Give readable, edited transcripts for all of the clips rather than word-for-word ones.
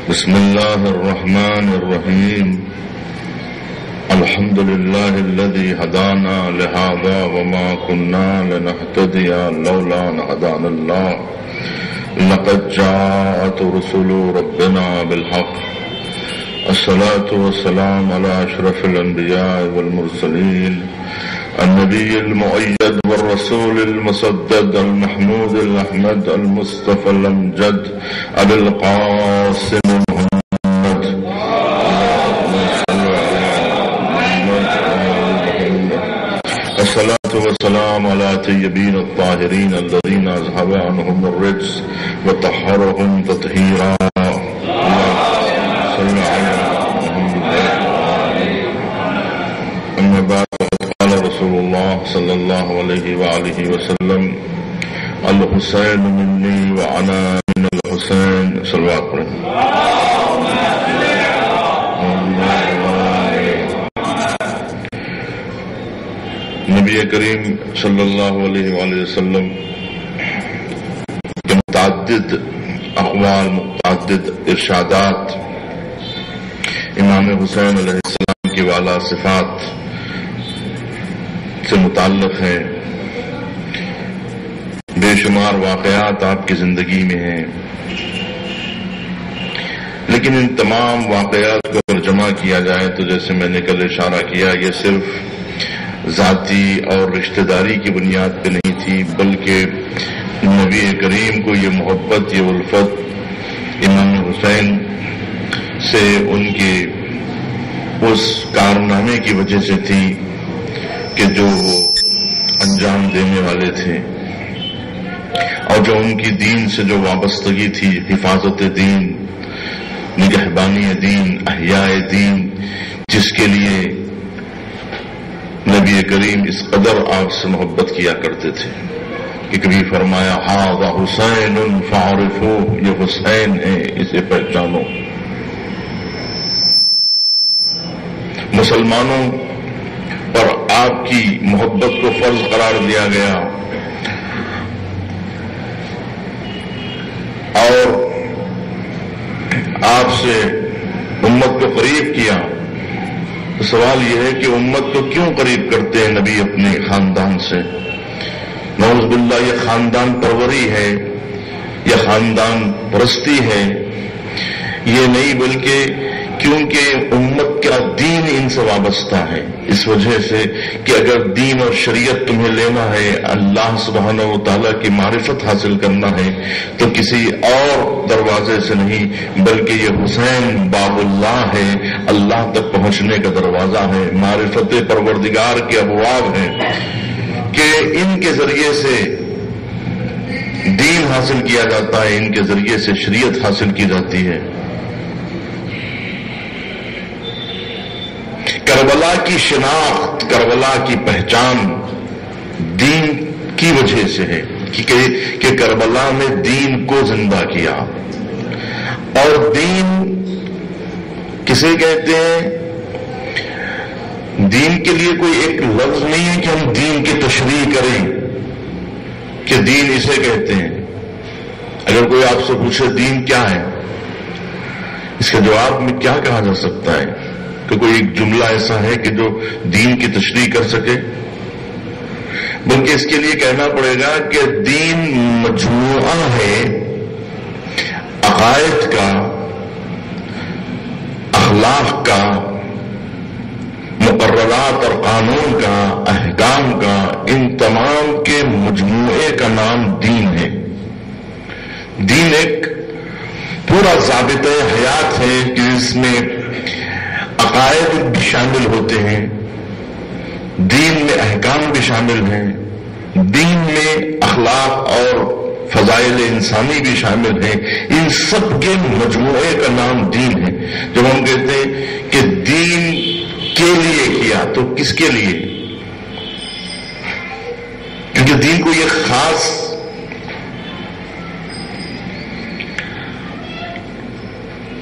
بسم الله الرحمن الرحيم الحمد لله الذي هدانا لهذا وما كنا لنهتدي لولا أن هدانا الله لقد جاءت رسل ربنا بالحق الصلاة والسلام على أشرف الأنبياء والمرسلين النبي المؤيد والرسول المسدد المحمود الأحمد المصطفى الأمجد أبي القاسم محمد الصلاة والسلام على طيبين الطاهرين الذين أذهب عنهم الرجس وطهرهم تطهيرا أما بعد قال رسول الله صلى الله عليه وآله وسلم الحسين مني وأنا من الحسين صلوات پڑھیں نبی کریم صلی اللہ علیہ وآلہ وسلم کے متعدد اقوال متعدد ارشادات امام حسین علیہ السلام کی والا صفات سے متعلق ہیں. بے شمار واقعات آپ کی زندگی میں ہیں، لیکن ان تمام واقعات کو اگر جمع کیا جائے تو جیسے میں نے کل اشارہ کیا، یہ صرف ذاتی اور رشتہ داری کی بنیاد پہ نہیں تھی، بلکہ نبی کریم کو یہ محبت، یہ الفت امام حسین سے ان کے اس کارنامے کی وجہ سے تھی کہ جو وہ انجام دینے والے تھے، اور جو ان کی دین سے جو وابستگی تھی، حفاظت دین، نگہبانی دین، احیاء دین، جس کے لیے نبی کریم اس قدر آپ سے محبت کیا کرتے تھے کہ کبھی فرمایا ھذا حسین فاعرفوہ، یہ حسین ہے، اسے پہچانو. مسلمانوں پر آپ کی محبت کو فرض قرار دیا گیا اور آپ سے امت کو قریب کیا. تو سوال یہ ہے کہ امت کو کیوں قریب کرتے ہیں نبی اپنے خاندان سے؟ نعوذ باللہ، یہ خاندان پروری ہے، یہ خاندان پرستی ہے. یہ نہیں، بلکہ کیونکہ امت کا دین ان سے وابستہ ہے، اس وجہ سے کہ اگر دین اور شریعت تمہیں لینا ہے، اللہ سبحانہ و تعالیٰ کی معرفت حاصل کرنا ہے، تو کسی اور دروازے سے نہیں، بلکہ یہ حسین باب اللہ ہے، اللہ تک پہنچنے کا دروازہ ہے، معرفت پروردگار کے ابواب ہیں کہ ان کے ذریعے سے دین حاصل کیا جاتا ہے، ان کے ذریعے سے شریعت حاصل کی جاتی ہے. کربلا کی شناخت، کربلا کی پہچان دین کی وجہ سے ہے کہ کربلا میں دین کو زندہ کیا. اور دین کسے کہتے ہیں؟ دین کے لیے کوئی ایک لفظ نہیں ہے کہ ہم دین کی تشریح کریں کہ دین اسے کہتے ہیں. اگر کوئی آپ سے پوچھے دین کیا ہے، اس کے جواب میں کیا کہا جا سکتا ہے؟ کہ کوئی ایک جملہ ایسا ہے کہ جو دین کی تشریح کر سکے؟ بلکہ اس کے لیے کہنا پڑے گا کہ دین مجموعہ ہے عقائد کا، اخلاق کا، مقررات اور قانون کا، احکام کا، ان تمام کے مجموعے کا نام دین ہے. دین ایک پورا ضابطۂ حیات ہے کہ اس میں عقائد بھی شامل ہوتے ہیں، دین میں احکام بھی شامل ہیں، دین میں اخلاق اور فضائل انسانی بھی شامل ہیں. ان سب کے مجموعے کا نام دین ہے. جب ہم کہتے ہیں کہ دین کے لیے کیا، تو کس کے لیے؟ کیونکہ دین کو یہ خاص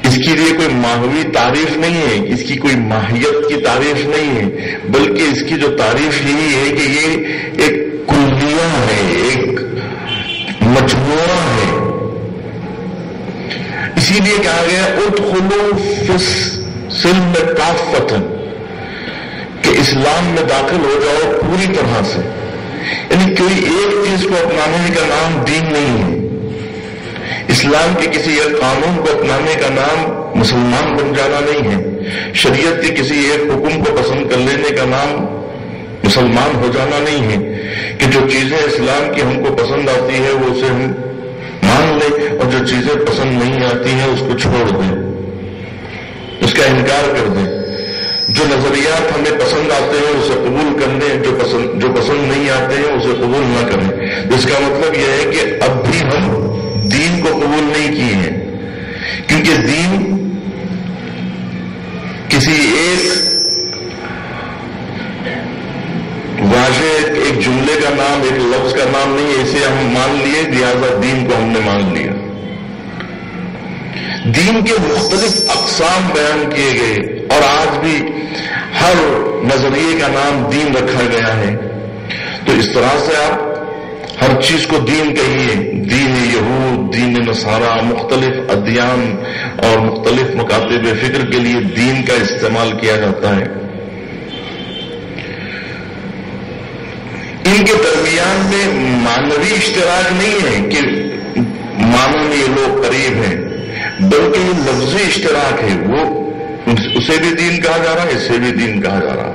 اس کے لیے کوئی ماہوی تعریف نہیں ہے، اس کی کوئی ماہیت کی تعریف نہیں ہے، بلکہ اس کی جو تعریف یہی ہے کہ یہ ایک کلیہ ہے، ایک مجموعہ ہے. اسی لیے کہا گیا ادخلوا فی السلم کافۃ، کہ اسلام میں داخل ہو جاؤ پوری طرح سے. یعنی کوئی ایک چیز کو اپنانے کا نام دین نہیں ہے. اسلام کے کسی ایک قانون کو اپنانے کا نام مسلمان بن جانا نہیں ہے. شریعت کے کسی ایک حکم کو پسند کر لینے کا نام مسلمان ہو جانا نہیں ہے. کہ جو چیزیں اسلام کی ہم کو پسند آتی ہے وہ اسے ہم مان لیں، اور جو چیزیں پسند نہیں آتی ہیں اس کو چھوڑ دیں، اس کا انکار کر دیں. جو نظریات ہمیں پسند آتے ہیں اسے قبول کر لیں، جو پسند نہیں آتے ہیں اسے قبول نہ کریں. جس کا مطلب یہ ہے کہ اب بھی ہم دین کو قبول نہیں کیے ہیں، کیونکہ دین کسی ایک واضح ایک جملے کا نام، ایک لفظ کا نام نہیں ہے. اسے ہم مان لیے، لہذا دین کو ہم نے مان لیا. دین کے مختلف اقسام بیان کیے گئے، اور آج بھی ہر نظریے کا نام دین رکھا گیا ہے. تو اس طرح سے آپ ہر چیز کو دین کہیے. دین یہود، دین نصارہ، مختلف ادیان اور مختلف مکاتب فکر کے لیے دین کا استعمال کیا جاتا ہے. ان کے درمیان میں معنوی اشتراک نہیں ہے کہ معنی میں یہ لوگ قریب ہیں، بلکہ یہ لفظی اشتراک ہے. وہ اسے بھی دین کہا جا رہا ہے، اسے بھی دین کہا جا رہا ہے.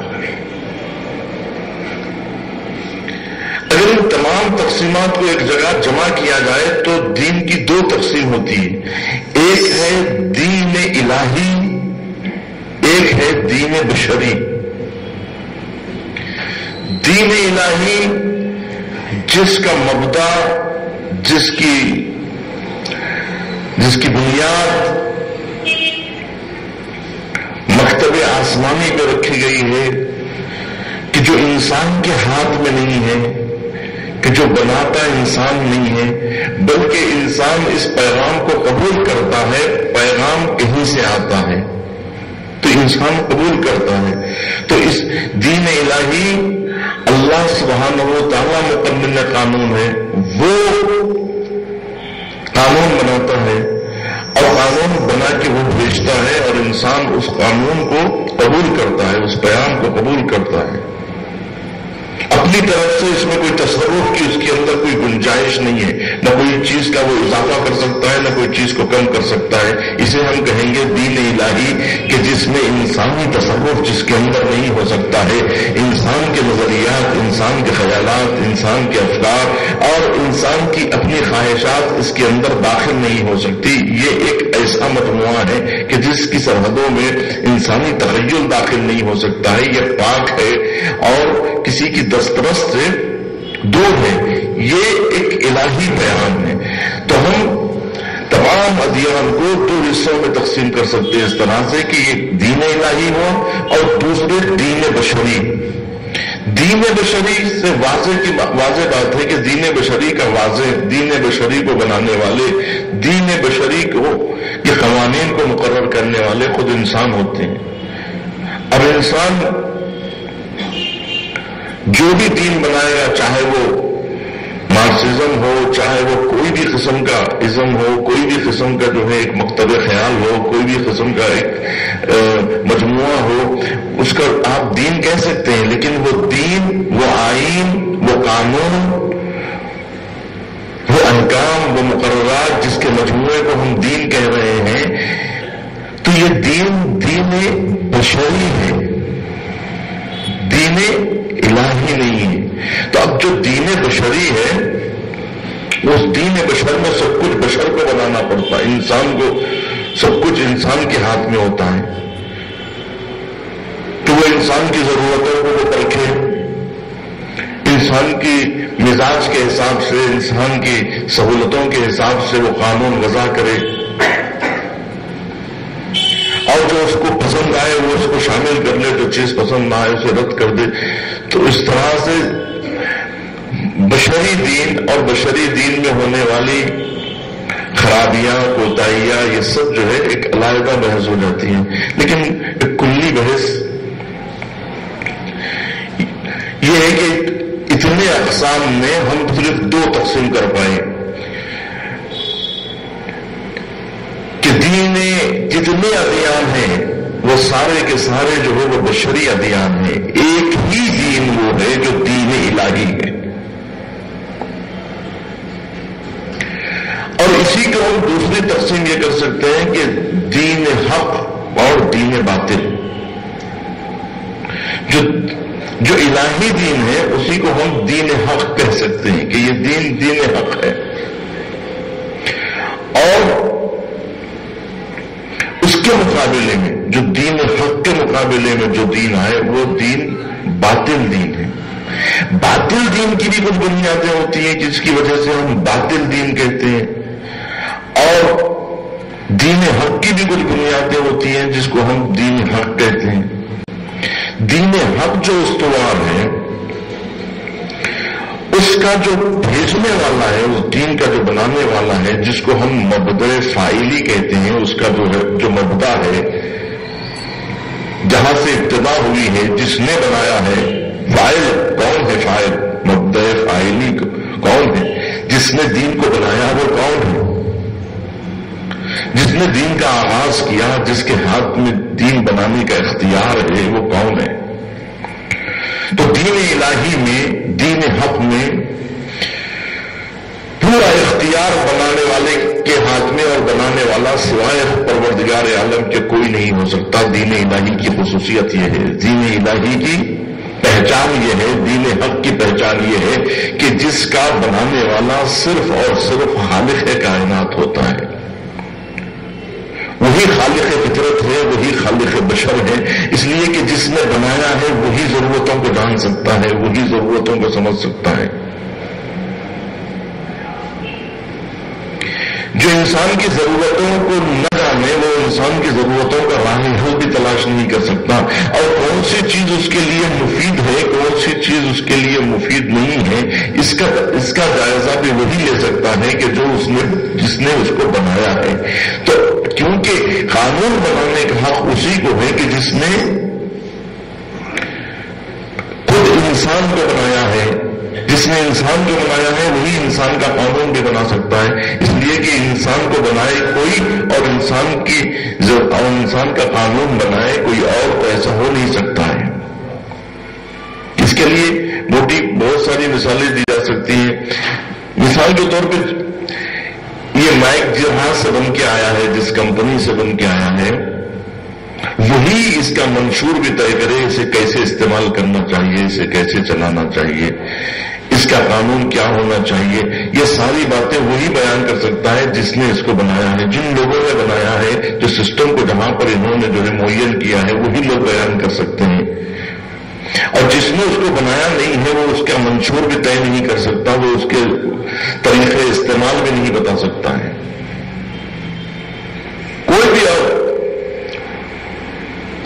اگر ان تمام تقسیمات کو ایک جگہ جمع کیا جائے تو دین کی دو تقسیم ہوتی ہے. ایک ہے دین الہی، ایک ہے دین بشری. دین الہی جس کا مبدا، جس کی بنیاد مکتب آسمانی پہ رکھی گئی ہے، کہ جو انسان کے ہاتھ میں نہیں ہے، کہ جو بناتا انسان نہیں ہے، بلکہ انسان اس پیغام کو قبول کرتا ہے. پیغام کہیں سے آتا ہے تو انسان قبول کرتا ہے. تو اس دین الہی اللہ سبحانہ و تعالیٰ مقنن قانون ہے. وہ قانون بناتا ہے اور قانون بنا کے وہ بھیجتا ہے، اور انسان اس قانون کو قبول کرتا ہے، اس پیغام کو قبول کرتا ہے. اپنی طرف سے اس میں کوئی تصرف کی اس کے اندر کوئی گنجائش نہیں ہے. نہ کوئی چیز کا وہ اضافہ کر سکتا ہے، نہ کوئی چیز کو کم کر سکتا ہے. اسے ہم کہیں گے دین الہی، کہ جس میں انسانی تصرف جس کے اندر نہیں ہو سکتا ہے. انسان کے نظریات، انسان کے خیالات، انسان کے افکار اور انسان کی اپنی خواہشات اس کے اندر داخل نہیں ہو سکتی. یہ ایک ایسا مجموعہ ہے کہ جس کی سرحدوں میں انسانی تخیل داخل نہیں ہو سکتا ہے. یہ پاک ہے اور کسی کی دسترس سے دور ہے. یہ ایک الہی بیان ہے. تو ہم تمام ادیان کو دو حصوں میں تقسیم کر سکتے ہیں اس طرح سے کہ یہ دین الہی ہو اور دوسرے دین بشری. دین بشری سے واضح بات ہے کہ دین بشری کا واضح، دین بشری کو بنانے والے، دین بشری کو یہ قوانین کو مقرر کرنے والے خود انسان ہوتے ہیں. اب انسان جو بھی دین بنائے گا، چاہے وہ مارکسزم ہو، چاہے وہ کوئی بھی قسم کا ازم ہو، کوئی بھی قسم کا جو ہے ایک مکتب خیال ہو، کوئی بھی قسم کا ایک مجموعہ ہو، اس کا آپ دین کہہ سکتے ہیں. لیکن وہ دین، وہ آئین، وہ قانون، وہ احکام، وہ مقررات جس کے مجموعے کو ہم دین کہہ رہے ہیں، تو یہ دین بشری ہے، دین الہی نہیں ہے. تو اب جو دین بشری ہے، اس دین بشر میں سب کچھ بشر کو بنانا پڑتا ہے. انسان کو سب کچھ انسان کے ہاتھ میں ہوتا ہے. تو وہ انسان کی ضرورتوں کو وہ پرکھے، انسان کی مزاج کے حساب سے، انسان کی سہولتوں کے حساب سے وہ قانون وضع کرے، اور جو اس کو پسند آئے وہ اس کو شامل کر لے، جو چیز پسند نہ آئے اسے رد کر دے. تو اس طرح سے بشری دین اور بشری دین میں ہونے والی خرابیاں، کوتاہیاں، یہ سب جو ہے ایک علیحدہ بحث ہو جاتی ہیں. لیکن ایک کلی بحث یہ ہے کہ اتنے اقسام میں ہم صرف دو تقسیم کر پائیں کہ میں جتنے ادیان ہیں وہ سارے کے سارے جو ہے وہ بشری ادیان ہیں. ایک ہی دین وہ ہے جو دین الہی ہے. اور اسی کو ہم دوسری تقسیم یہ کر سکتے ہیں کہ دین حق اور دین باطل. جو الہی دین ہے اسی کو ہم دین حق کہہ سکتے ہیں کہ یہ دین حق ہے. اور اس کے مقابلے میں جو دین حق کے مقابلے میں جو دین آئے وہ دین باطل دین ہے. باطل دین کی بھی کچھ بنیادیں ہوتی ہیں جس کی وجہ سے ہم باطل دین کہتے ہیں، اور دین حق کی بھی کچھ بنیادیں ہوتی ہیں جس کو ہم دین حق کہتے ہیں. دین حق جو استوار ہے اس کا جو بھیجنے والا ہے، اس دین کا جو بنانے والا ہے، جس کو ہم مبدأ فاعلی کہتے ہیں، اس کا جو مبدا ہے، جہاں سے ابتدا ہوئی ہے، جس نے بنایا ہے. فاعل کون ہے؟ فاعل مبدأ فاعلی کون ہے؟ جس نے دین کو بنایا وہ کون ہے؟ جس نے دین کا آغاز کیا، جس کے ہاتھ میں دین بنانے کا اختیار ہے، وہ کون ہے؟ تو دین الہی میں، دین حق میں پورا اختیار بنانے والے کے ہاتھ میں، اور بنانے والا سوائے پروردگار عالم کے کوئی نہیں ہو سکتا. دین الہی کی خصوصیت یہ ہے، دین الہی کی پہچان یہ ہے، دین حق کی پہچان یہ ہے کہ جس کا بنانے والا صرف اور صرف خالق کائنات ہوتا ہے. وہی خالق فطرت ہے، وہی خالق بشر ہے. اس لیے کہ جس نے بنایا ہے وہی ضرورتوں کو جان سکتا ہے، وہی ضرورتوں کو سمجھ سکتا ہے. جو انسان کی ضرورتوں کو نہ جانے وہ انسان کی ضرورتوں کا راہ حل بھی تلاش نہیں کر سکتا. اور کون سی چیز اس کے لیے مفید ہے، کون سی چیز اس کے لیے مفید نہیں ہے، اس کا جائزہ بھی وہی لے سکتا ہے کہ جس نے اس کو بنایا ہے. تو کیونکہ قانون بنانے کا حق اسی کو ہے کہ جس نے خود انسان کو بنایا ہے. جس نے انسان کو بنایا ہے وہی انسان کا قانون بھی بنا سکتا ہے. اس لیے کہ انسان کو بنائے کوئی اور انسان کا قانون بنائے کوئی اور، تو ایسا ہو نہیں سکتا ہے. اس کے لیے بہت ساری مثالیں دی جا سکتی ہیں. مثال کے طور پہ یہ مائک جہاں سے بن کے آیا ہے، جس کمپنی سے بن کے آیا ہے، وہی اس کا منشور بھی طے کرے اسے کیسے استعمال کرنا چاہیے، اسے کیسے چلانا چاہیے، اس کا قانون کیا ہونا چاہیے. یہ ساری باتیں وہی بیان کر سکتا ہے جس نے اس کو بنایا ہے. جن لوگوں نے بنایا ہے، جو سسٹم کو جہاں پر انہوں نے جو ہے معین کیا ہے، وہی لوگ بیان کر سکتے ہیں. اور جس نے اس کو بنایا نہیں ہے وہ اس کا منشور بھی طے نہیں کر سکتا، وہ اس کے طریقے استعمال بھی نہیں بتا سکتا ہے. کوئی بھی اور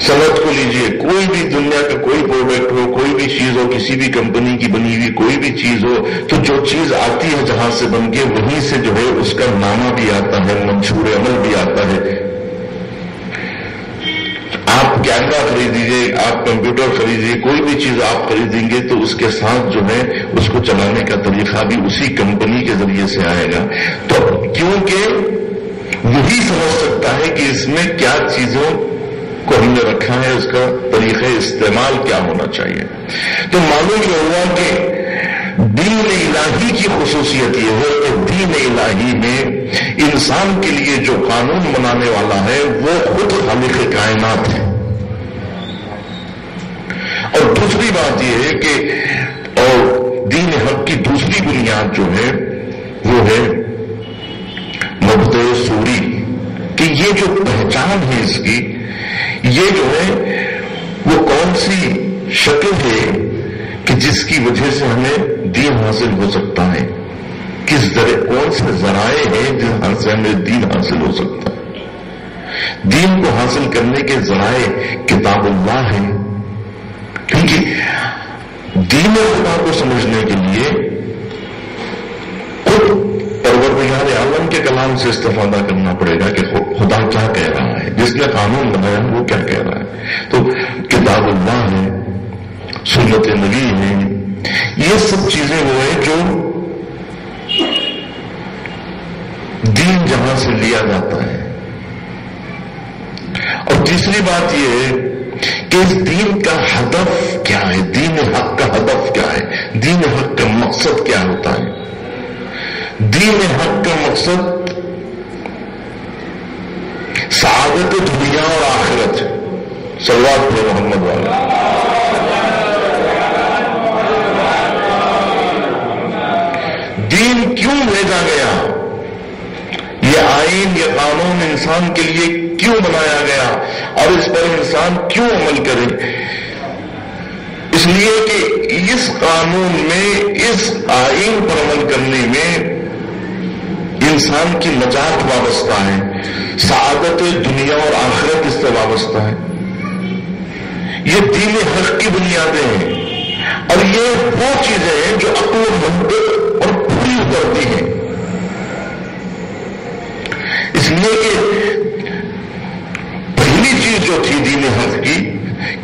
صنعت کو لیجئے، کوئی بھی دنیا کا کوئی پروڈکٹ ہو، کوئی بھی چیز ہو، کسی بھی کمپنی کی بنی ہوئی کوئی بھی چیز ہو، تو جو چیز آتی ہے جہاں سے بن کے، وہیں سے جو ہے اس کا نامہ بھی آتا ہے، منشور عمل بھی آتا ہے. آپ کیمرہ خریدیجئے، آپ کمپیوٹر خریدیجئے، کوئی بھی چیز آپ خریدیں گے تو اس کے ساتھ جو ہے اس کو چلانے کا طریقہ بھی اسی کمپنی کے ذریعے سے آئے گا. تو کیونکہ وہی سمجھ سکتا ہے کہ اس میں کیا چیزوں کو ہم نے رکھا ہے، اس کا طریقہ استعمال کیا ہونا چاہیے. تو معلوم یہ ہوا کہ دین الہی کی خصوصیت یہ ہے کہ دین الہی میں انسان کے لیے جو قانون بنانے والا ہے وہ خود خالق کائنات ہے. اور دوسری بات یہ ہے کہ اور دین حق کی دوسری بنیاد جو ہے وہ ہے مبدأ صوری، کہ یہ جو پہچان ہے اس کی، یہ جو ہے وہ کون سی شکل ہے کہ جس کی وجہ سے ہمیں دین حاصل ہو سکتا ہے، کون سے ذرائع ہیں جن سے ہمیں دین حاصل ہو سکتا ہے. دین کو حاصل کرنے کے ذرائع کتاب اللہ ہے، کیونکہ دین خدا کو سمجھنے کے لیے خود پروردگار عالم کے کلام سے استفادہ کرنا پڑے گا کہ خدا کیا کہہ رہا ہے، جس نے قانون بنایا وہ کیا کہہ رہا ہے. تو کتاب اللہ ہے، سنت نبی ہے، یہ سب چیزیں وہ ہیں جو دین جہاں سے لیا جاتا ہے. بات یہ ہے کہ اس دین کا ہدف کیا ہے، دین حق کا ہدف کیا ہے، دین حق کا مقصد کیا ہوتا ہے۔ دین حق کا مقصد سعادت دنیا اور آخرت ہے۔ صلوات پڑھو محمد والا۔ دین کیوں بھیجا گیا، یہ آئین، یہ قانون انسان کے لیے کیوں بنایا گیا اور اس پر انسان کیوں عمل کرے؟ اس لیے کہ اس قانون میں، اس آئین پر عمل کرنے میں انسان کی نجات وابستہ ہے، سعادت دنیا اور آخرت اس سے وابستہ ہے۔ یہ دین حق کی بنیادیں ہیں اور یہ وہ چیزیں ہیں جو عقل و منطق اور پوری کرتی ہیں۔ اس لیے کہ پہلی چیز جو تھی دین حق کی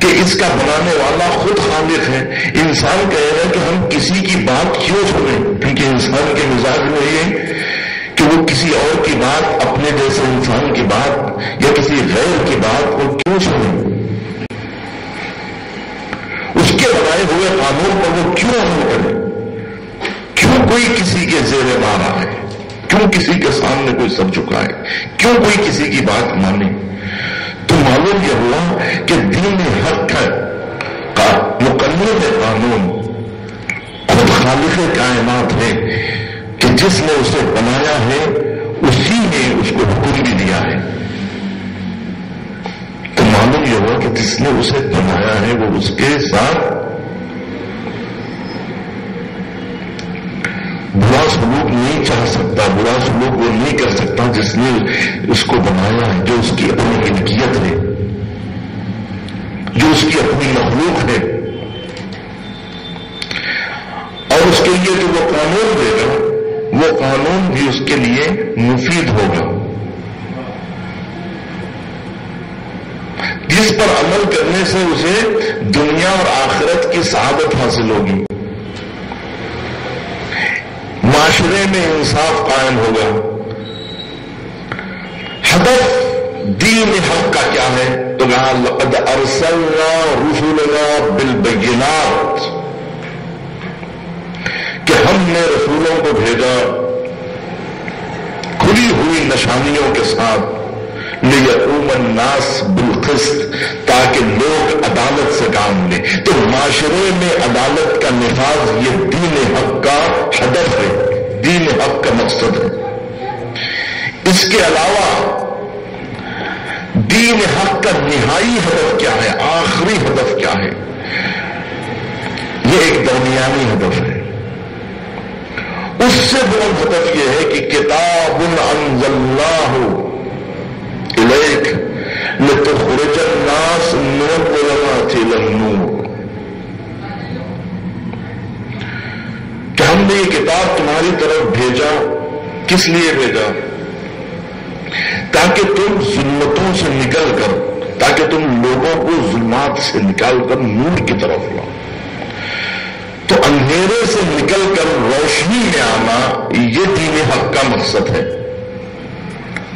کہ اس کا بنانے والا خود خالق ہے۔ انسان کہہ رہا ہے کہ ہم کسی کی بات کیوں سنیں، کیونکہ انسان کے مزاج میں یہ کہ وہ کسی اور کی بات، اپنے جیسے انسان کی بات یا کسی غیر کی بات وہ کیوں سنیں، اس کے بنائے ہوئے قانون پر وہ کیوں عمل کرے، کیوں کوئی کسی کے زیر بار آئے، کیوں کسی کے سامنے کوئی سر جھکائے، کیوں کوئی کسی کی بات مانے۔ تو معلوم یہ ہوا کہ دین حق کا مقرر قانون خود خالق کائنات ہے کہ جس نے اسے بنایا ہے اسی نے اس کو حکم بھی دیا ہے۔ تو معلوم یہ ہوا کہ جس نے اسے بنایا ہے وہ اس کے ساتھ برا سلوک نہیں چاہ سکتا، برا سلوک وہ نہیں کر سکتا جس نے اس کو بنایا ہے، جو اس کی اپنی ملکیت ہے، جو اس کی اپنی مخلوق ہے، اور اس کے لیے جو وہ قانون دے گا وہ قانون بھی اس کے لیے مفید ہوگا، جس پر عمل کرنے سے اسے دنیا اور آخرت کی سعادت حاصل ہوگی، معاشرے میں انصاف قائم ہوگا۔ ہدف دین حق کا کیا ہے؟ تو کہا لقد ارسلنا رسلنا بالبینات، کہ ہم نے رسولوں کو بھیجا کھلی ہوئی نشانیوں کے ساتھ، لِيَقُومَ النَّاسُ بِالْقِسْطِ، تاکہ لوگ عدالت سے کام لیں۔ تو معاشرے میں عدالت کا نفاذ یہ دین حق کا ہدف ہے، دین حق کا مقصد ہے۔ اس کے علاوہ دین حق کا نہائی ہدف کیا ہے، آخری ہدف کیا ہے؟ یہ ایک درمیانی ہدف ہے۔ اس سے بلند ہدف یہ ہے کہ کتاب انزلناہ الیک لتخرج الناس من الظلمات الى النور، کہ ہم نے یہ کتاب تمہاری طرف بھیجا، کس لیے بھیجا؟ تاکہ تم ظلمتوں سے نکل کر، تاکہ تم لوگوں کو ظلمات سے نکال کر نور کی طرف لاؤ۔ تو اندھیرے سے نکل کر روشنی میں آنا یہ دین حق کا مقصد ہے۔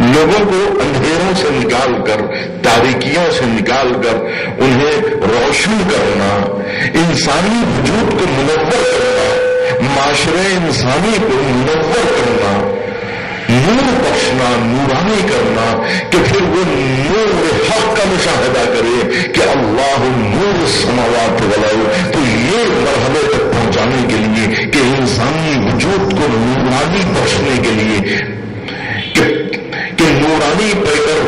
لوگوں کو اندھیروں سے نکال کر، تاریکیوں سے نکال کر انہیں روشن کرنا، انسانی وجود کو منور کرنا، معاشرے انسانی کو منور کرنا، نور بخشنا، نورانی کرنا، کہ پھر وہ نور حق کا مشاہدہ کرے کہ اللہ نور السماوات والارض۔ تو یہ مرحلے تک پہنچانے کے لیے کہ انسانی وجود کو نورانی بخشنے کے لیے کہ نورانی پہ کر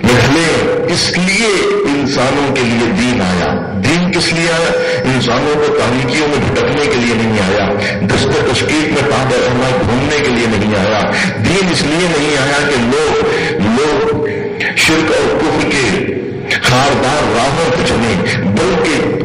نکلے، اس لیے انسانوں کے لیے دین آیا۔ دین کس لیے آیا؟ انسانوں کو تاریکیوں میں بھٹکنے کے لیے نہیں آیا، دست تشکیل میں پادا رہنا گھومنے کے لیے نہیں آیا۔ دین اس لیے نہیں آیا کہ لوگ شرک اور کفر کے خاردار راہوں پہ چلیں، بلکہ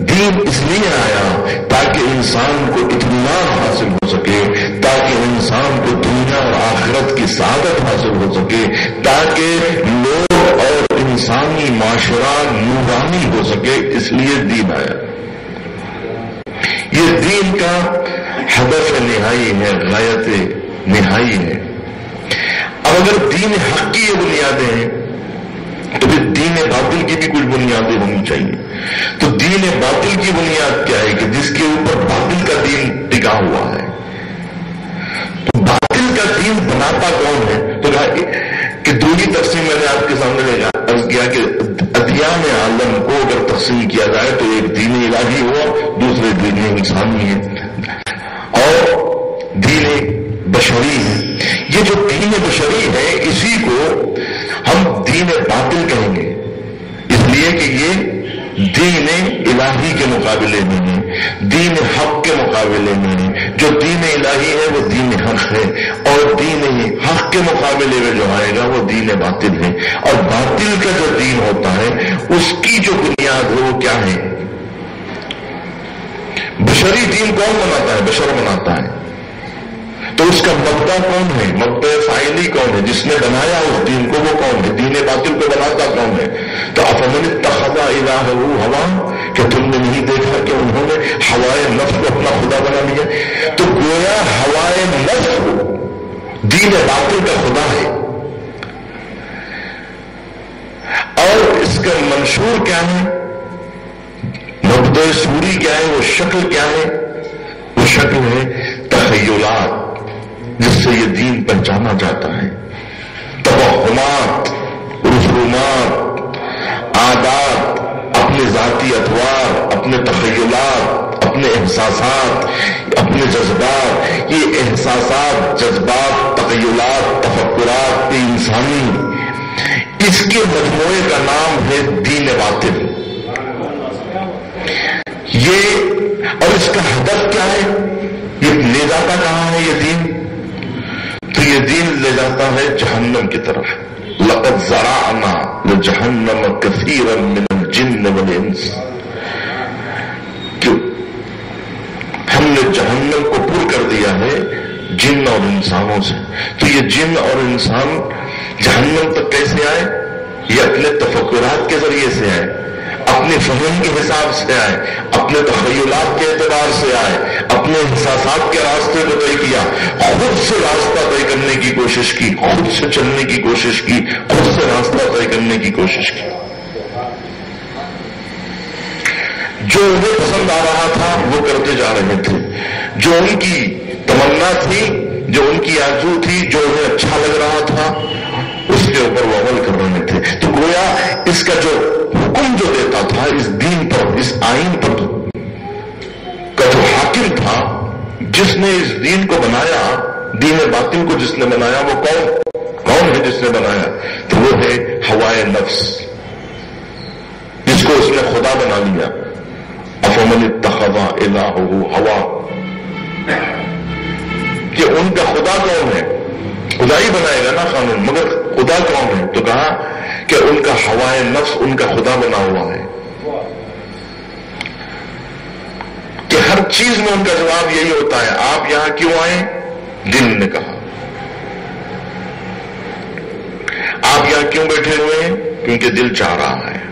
دین اس لیے آیا تاکہ انسان کو اطمینان حاصل ہو سکے، تاکہ انسان کو دنیا اور آخرت کی سعادت حاصل ہو سکے، تاکہ لوگ اور انسانی معاشرہ نورانی ہو سکے، اس لیے دین آیا۔ یہ دین کا ہدف نہائی ہے، غایت نہائی ہے۔ اب اگر دین حق کی یہ بنیادیں ہیں تو پھر دین باطل کی بھی کچھ بنیادیں ہونی چاہیے. تو دین باطل کی بنیاد کیا ہے کہ جس کے اوپر باطل کا دین ٹکا ہوا ہے. تو باطل کا دین بناتا کون ہے؟ تو کہا کہ دوسری تقسیم میں نے آپ کے سامنے عرض کیا کہ ادیان عالم کو اگر تقسیم کیا جائے تو ایک دین الہی ہوا، دوسرے دین انسانی ہے اور دین بشری ہے. یہ جو دین بشری ہے اسی کو ہم دین باطل کہیں گے، اس لیے کہ یہ دین الہی کے مقابلے میں ہے، دین حق کے مقابلے میں ہے. جو دین الہی ہے وہ دین حق ہے، اور دین حق کے مقابلے میں جو آئے گا وہ دین باطل ہے. اور باطل کا جو دین ہوتا ہے اس کی جو بنیاد ہے وہ کیا ہے؟ بشری دین کون بناتا ہے؟ بشر بناتا ہے. تو اس کا مبدا کون ہے؟ مبدا فاعلی کون ہے؟ جس نے بنایا اس دین کو وہ کون ہے؟ دین باطل کو بناتا کون ہے؟ تو افمن اتخذ الہہ ہوا، کہ تم نے نہیں دیکھا کہ انہوں نے ہوائے نفس کو اپنا خدا بنا لیا؟ تو گویا ہوائے نفس دین باطل کا خدا ہے. اور اس کا منشور کیا ہے؟ مبدا سوری کیا ہے؟ وہ شکل کیا ہے؟ وہ شکل ہے تخیلات جس سے یہ دین پہچانا جاتا ہے. توہمات، رسومات، عادات، اپنے ذاتی اطوار، اپنے تخیلات، اپنے احساسات، اپنے جذبات. یہ احساسات، جذبات، تخیلات، تفکرات انسانی، اس کے مجموعے کا نام ہے دین باطل. یہ اور اس کا ہدف کیا ہے؟ یہ لے جاتا کہاں ہے یہ دین؟ تو یہ دین لے جاتا ہے جہنم کی طرف. لقد زرعنا لجہنم کثیرا من الجن والانس. کیوں؟ ہم نے جہنم کو پر کر دیا ہے جن اور انسانوں سے. تو یہ جن اور انسان جہنم تک کیسے آئے؟ یہ اپنے تفکرات کے ذریعے سے آئے، اپنے فہم کے حساب سے آئے، اپنے تخیلات کے اعتبار سے آئے، اپنے احساسات کے راستے کو طے کیا، خود سے راستہ طے کرنے کی کوشش کی، خود سے چلنے کی کوشش کی، خود سے راستہ طے کرنے کی کوشش کی. جو انہیں پسند آ رہا تھا وہ کرتے جا رہے تھے، جو ان کی تمنا تھی، جو ان کی آرزو تھی، جو انہیں اچھا لگ رہا تھا اس کے اوپر وہ عمل کر رہے تھے. تو گویا اس کا جو حکم جو دیتا تھا اس دین پر، اس آئین پر کا جو حاکم تھا، جس نے اس دین کو بنایا، دین باطل کو جس نے بنایا، وہ کون ہے جس نے بنایا؟ تو وہ ہے ہوائے نفس، جس کو اس نے خدا بنا لیا. افمن اتخذ الہہ ہوا، کہ ان کا خدا کون ہے؟ خدا ہی بنائے گا نا قانون، مگر خدا کون ہے؟ تو کہا کہ ان کا ہوائے نفس ان کا خدا بنا ہوا ہے. کہ ہر چیز میں ان کا جواب یہی ہوتا ہے، آپ یہاں کیوں آئے؟ دل نے کہا. آپ یہاں کیوں بیٹھے ہوئے ہیں؟ کیونکہ دل چاہ رہا ہے.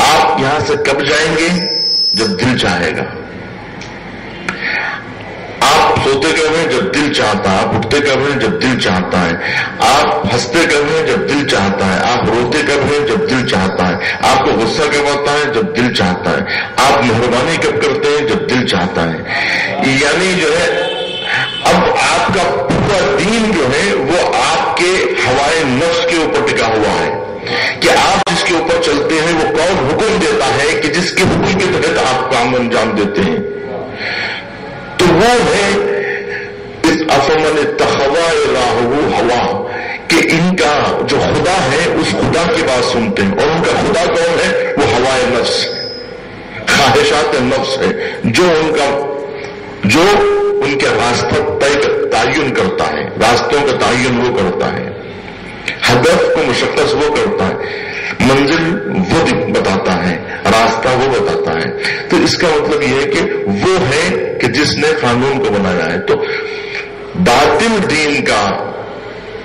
آپ یہاں سے کب جائیں گے؟ جب دل چاہے گا. آپ سوتے کب ہیں؟ جب دل چاہتا ہے. آپ اٹھتے کب ہیں؟ جب دل چاہتا ہے. آپ ہنستے کب ہیں؟ جب دل چاہتا ہے. آپ روتے کب ہیں؟ جب دل چاہتا ہے. آپ کو غصہ کب آتا ہے؟ جب دل چاہتا ہے. آپ مہربانی کب کرتے ہیں؟ جب دل چاہتا ہے. یعنی جو ہے اب آپ کا پورا دین جو ہے وہ آپ کے ہوائے نفس کے اوپر ٹکا ہوا ہے کہ آپ جس کے اوپر چلتے ہیں وہ کون حکم دیتا ہے کہ جس کے حکم کے تحت آپ کام انجام دیتے ہیں. تو وہ ہے اس افمن اتخذ الہہ ہوا، کہ ان کا جو خدا ہے اس خدا کی بات سنتے ہیں. اور ان کا خدا کون ہے؟ وہ ہوائے نفس، خواہشات نفس ہے، جو ان کے راستہ تعین کرتا ہے، راستوں کا تعین وہ کرتا ہے، ہدف کو مشخص وہ کرتا ہے، منزل وہ بتاتا ہے، راستہ وہ بتاتا ہے. تو اس کا مطلب یہ ہے کہ وہ ہے کہ جس نے قانون کو بنایا ہے. تو باطل دین کا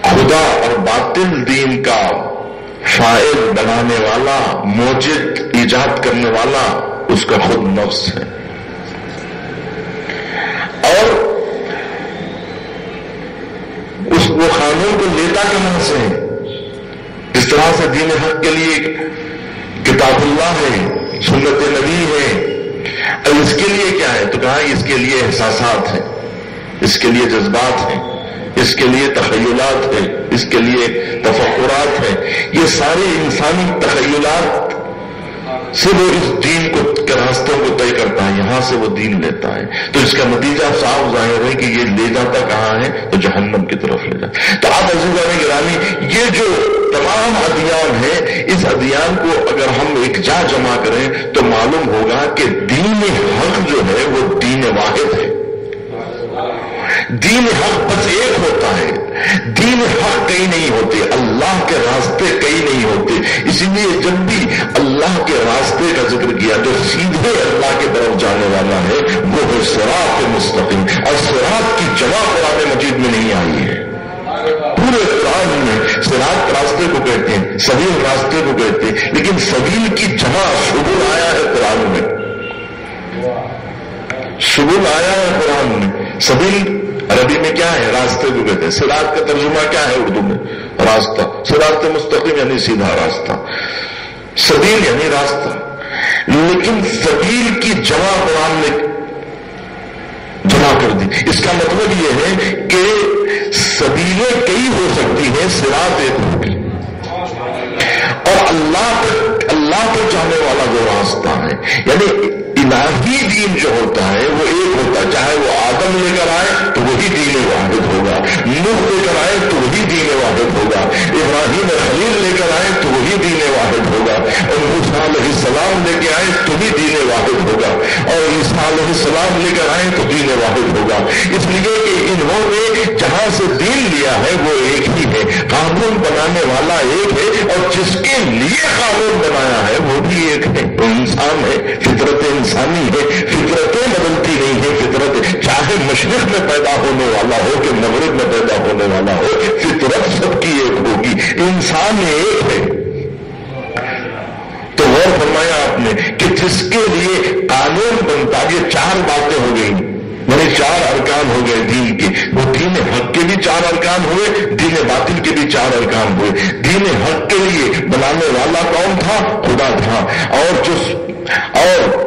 خدا اور باطل دین کا فاعل بنانے والا، موجد ایجاد کرنے والا اس کا خود نفس ہے. اور وہ قانون کو لیتا کہاں سے ہے؟ اس طرح سے سے دین حق کے لیے کتاب اللہ ہے، سنت نبی ہے، اور اس کے لیے کیا ہے؟ تو کہا اس کے لیے احساسات ہیں، اس کے لیے جذبات ہیں، اس کے لیے تخیلات ہیں، اس کے لیے تفکرات ہیں. یہ سارے انسانی تخیلات سے وہ اس دین کے راستوں کو طے کرتا ہے، یہاں سے وہ دین لیتا ہے. تو اس کا نتیجہ صاف ظاہر ہے کہ یہ لے جاتا کہاں ہے؟ تو جہنم کی طرف لے جاتا. تو آپ عزیزان گرامی، یہ جو تمام ادیان ہیں، اس ادیان کو اگر ہم ایک جا جمع کریں تو معلوم ہوگا کہ دین حق جو ہے وہ دین واحد ہے. دین حق بس ایک ہوتا ہے. دین حق کئی نہیں ہوتے، اللہ کے راستے کئی نہیں ہوتے. اسی لیے جب بھی اللہ کے راستے کا ذکر کیا تو سیدھے اللہ کے طرف جانے والا ہے، وہ ہے صراط مستقیم. اور صراط کی جمع قرآن مجید میں نہیں آئی ہے. پورے قرآن میں صراط راستے کو کہتے ہیں، سبیل راستے کو کہتے ہیں، لیکن سبیل کی جمع سبل آیا ہے قرآن میں. سبل آیا ہے قرآن میں. سبیل عربی میں کیا ہے؟ راستے کو کہتے ہیں. صراط کا ترجمہ کیا ہے اردو میں؟ راستہ. صراط مستقیم یعنی سیدھا راستہ، سبیل یعنی راستہ. لیکن سبیل کی جمع قرآن نے جمع کر دی. اس کا مطلب یہ ہے کہ سبیلیں کئی ہو سکتی ہیں، صراط ایک ہوگی. اور اللہ پر جانے والا جو راستہ ہے، یعنی الہی دین جو ہوتا ہے وہ ایک ہوتا ہے. چاہے وہ آدم لے کر آئے تو وہی دین واحد ہوگا، نوح لے کر آئے تو وہی دین واحد ہوگا، ابراہیم خلیل لے کر آئے تو وہی دین واحد ہوگا، اور موسیٰ علیہ السلام لے کے آئے تو بھی دین واحد ہوگا، اور عیسیٰ علیہ السلام لے کر آئے تو دین واحد ہوگا. اس لیے کہ انہوں نے جہاں سے دین لیا ہے وہ ایک ہی ہے. قانون بنانے والا ایک ہے، اور جس کے لیے قانون بنایا ہے وہ بھی ایک ہے. وہ انسان ہے، فطرت انسانی ہے. فطرتیں بدلتی نہیں ہے. فطرت چاہے مشرق میں پیدا ہونے والا ہو کہ مغرب میں پیدا ہونے والا ہو، فطرت سب کی ایک ہوگی. انسان ایک ہے. تو غور فرمایا آپ نے کہ جس کے لیے قانون بنتا، یہ چار باتیں ہو گئی، میرے چار ارکان ہو گئے دین کے. وہ دین حق کے بھی چار ارکان ہوئے، دین باطل کے بھی چار ارکان ہوئے. دین حق کے لیے بنانے والا کون تھا؟ خدا تھا. اور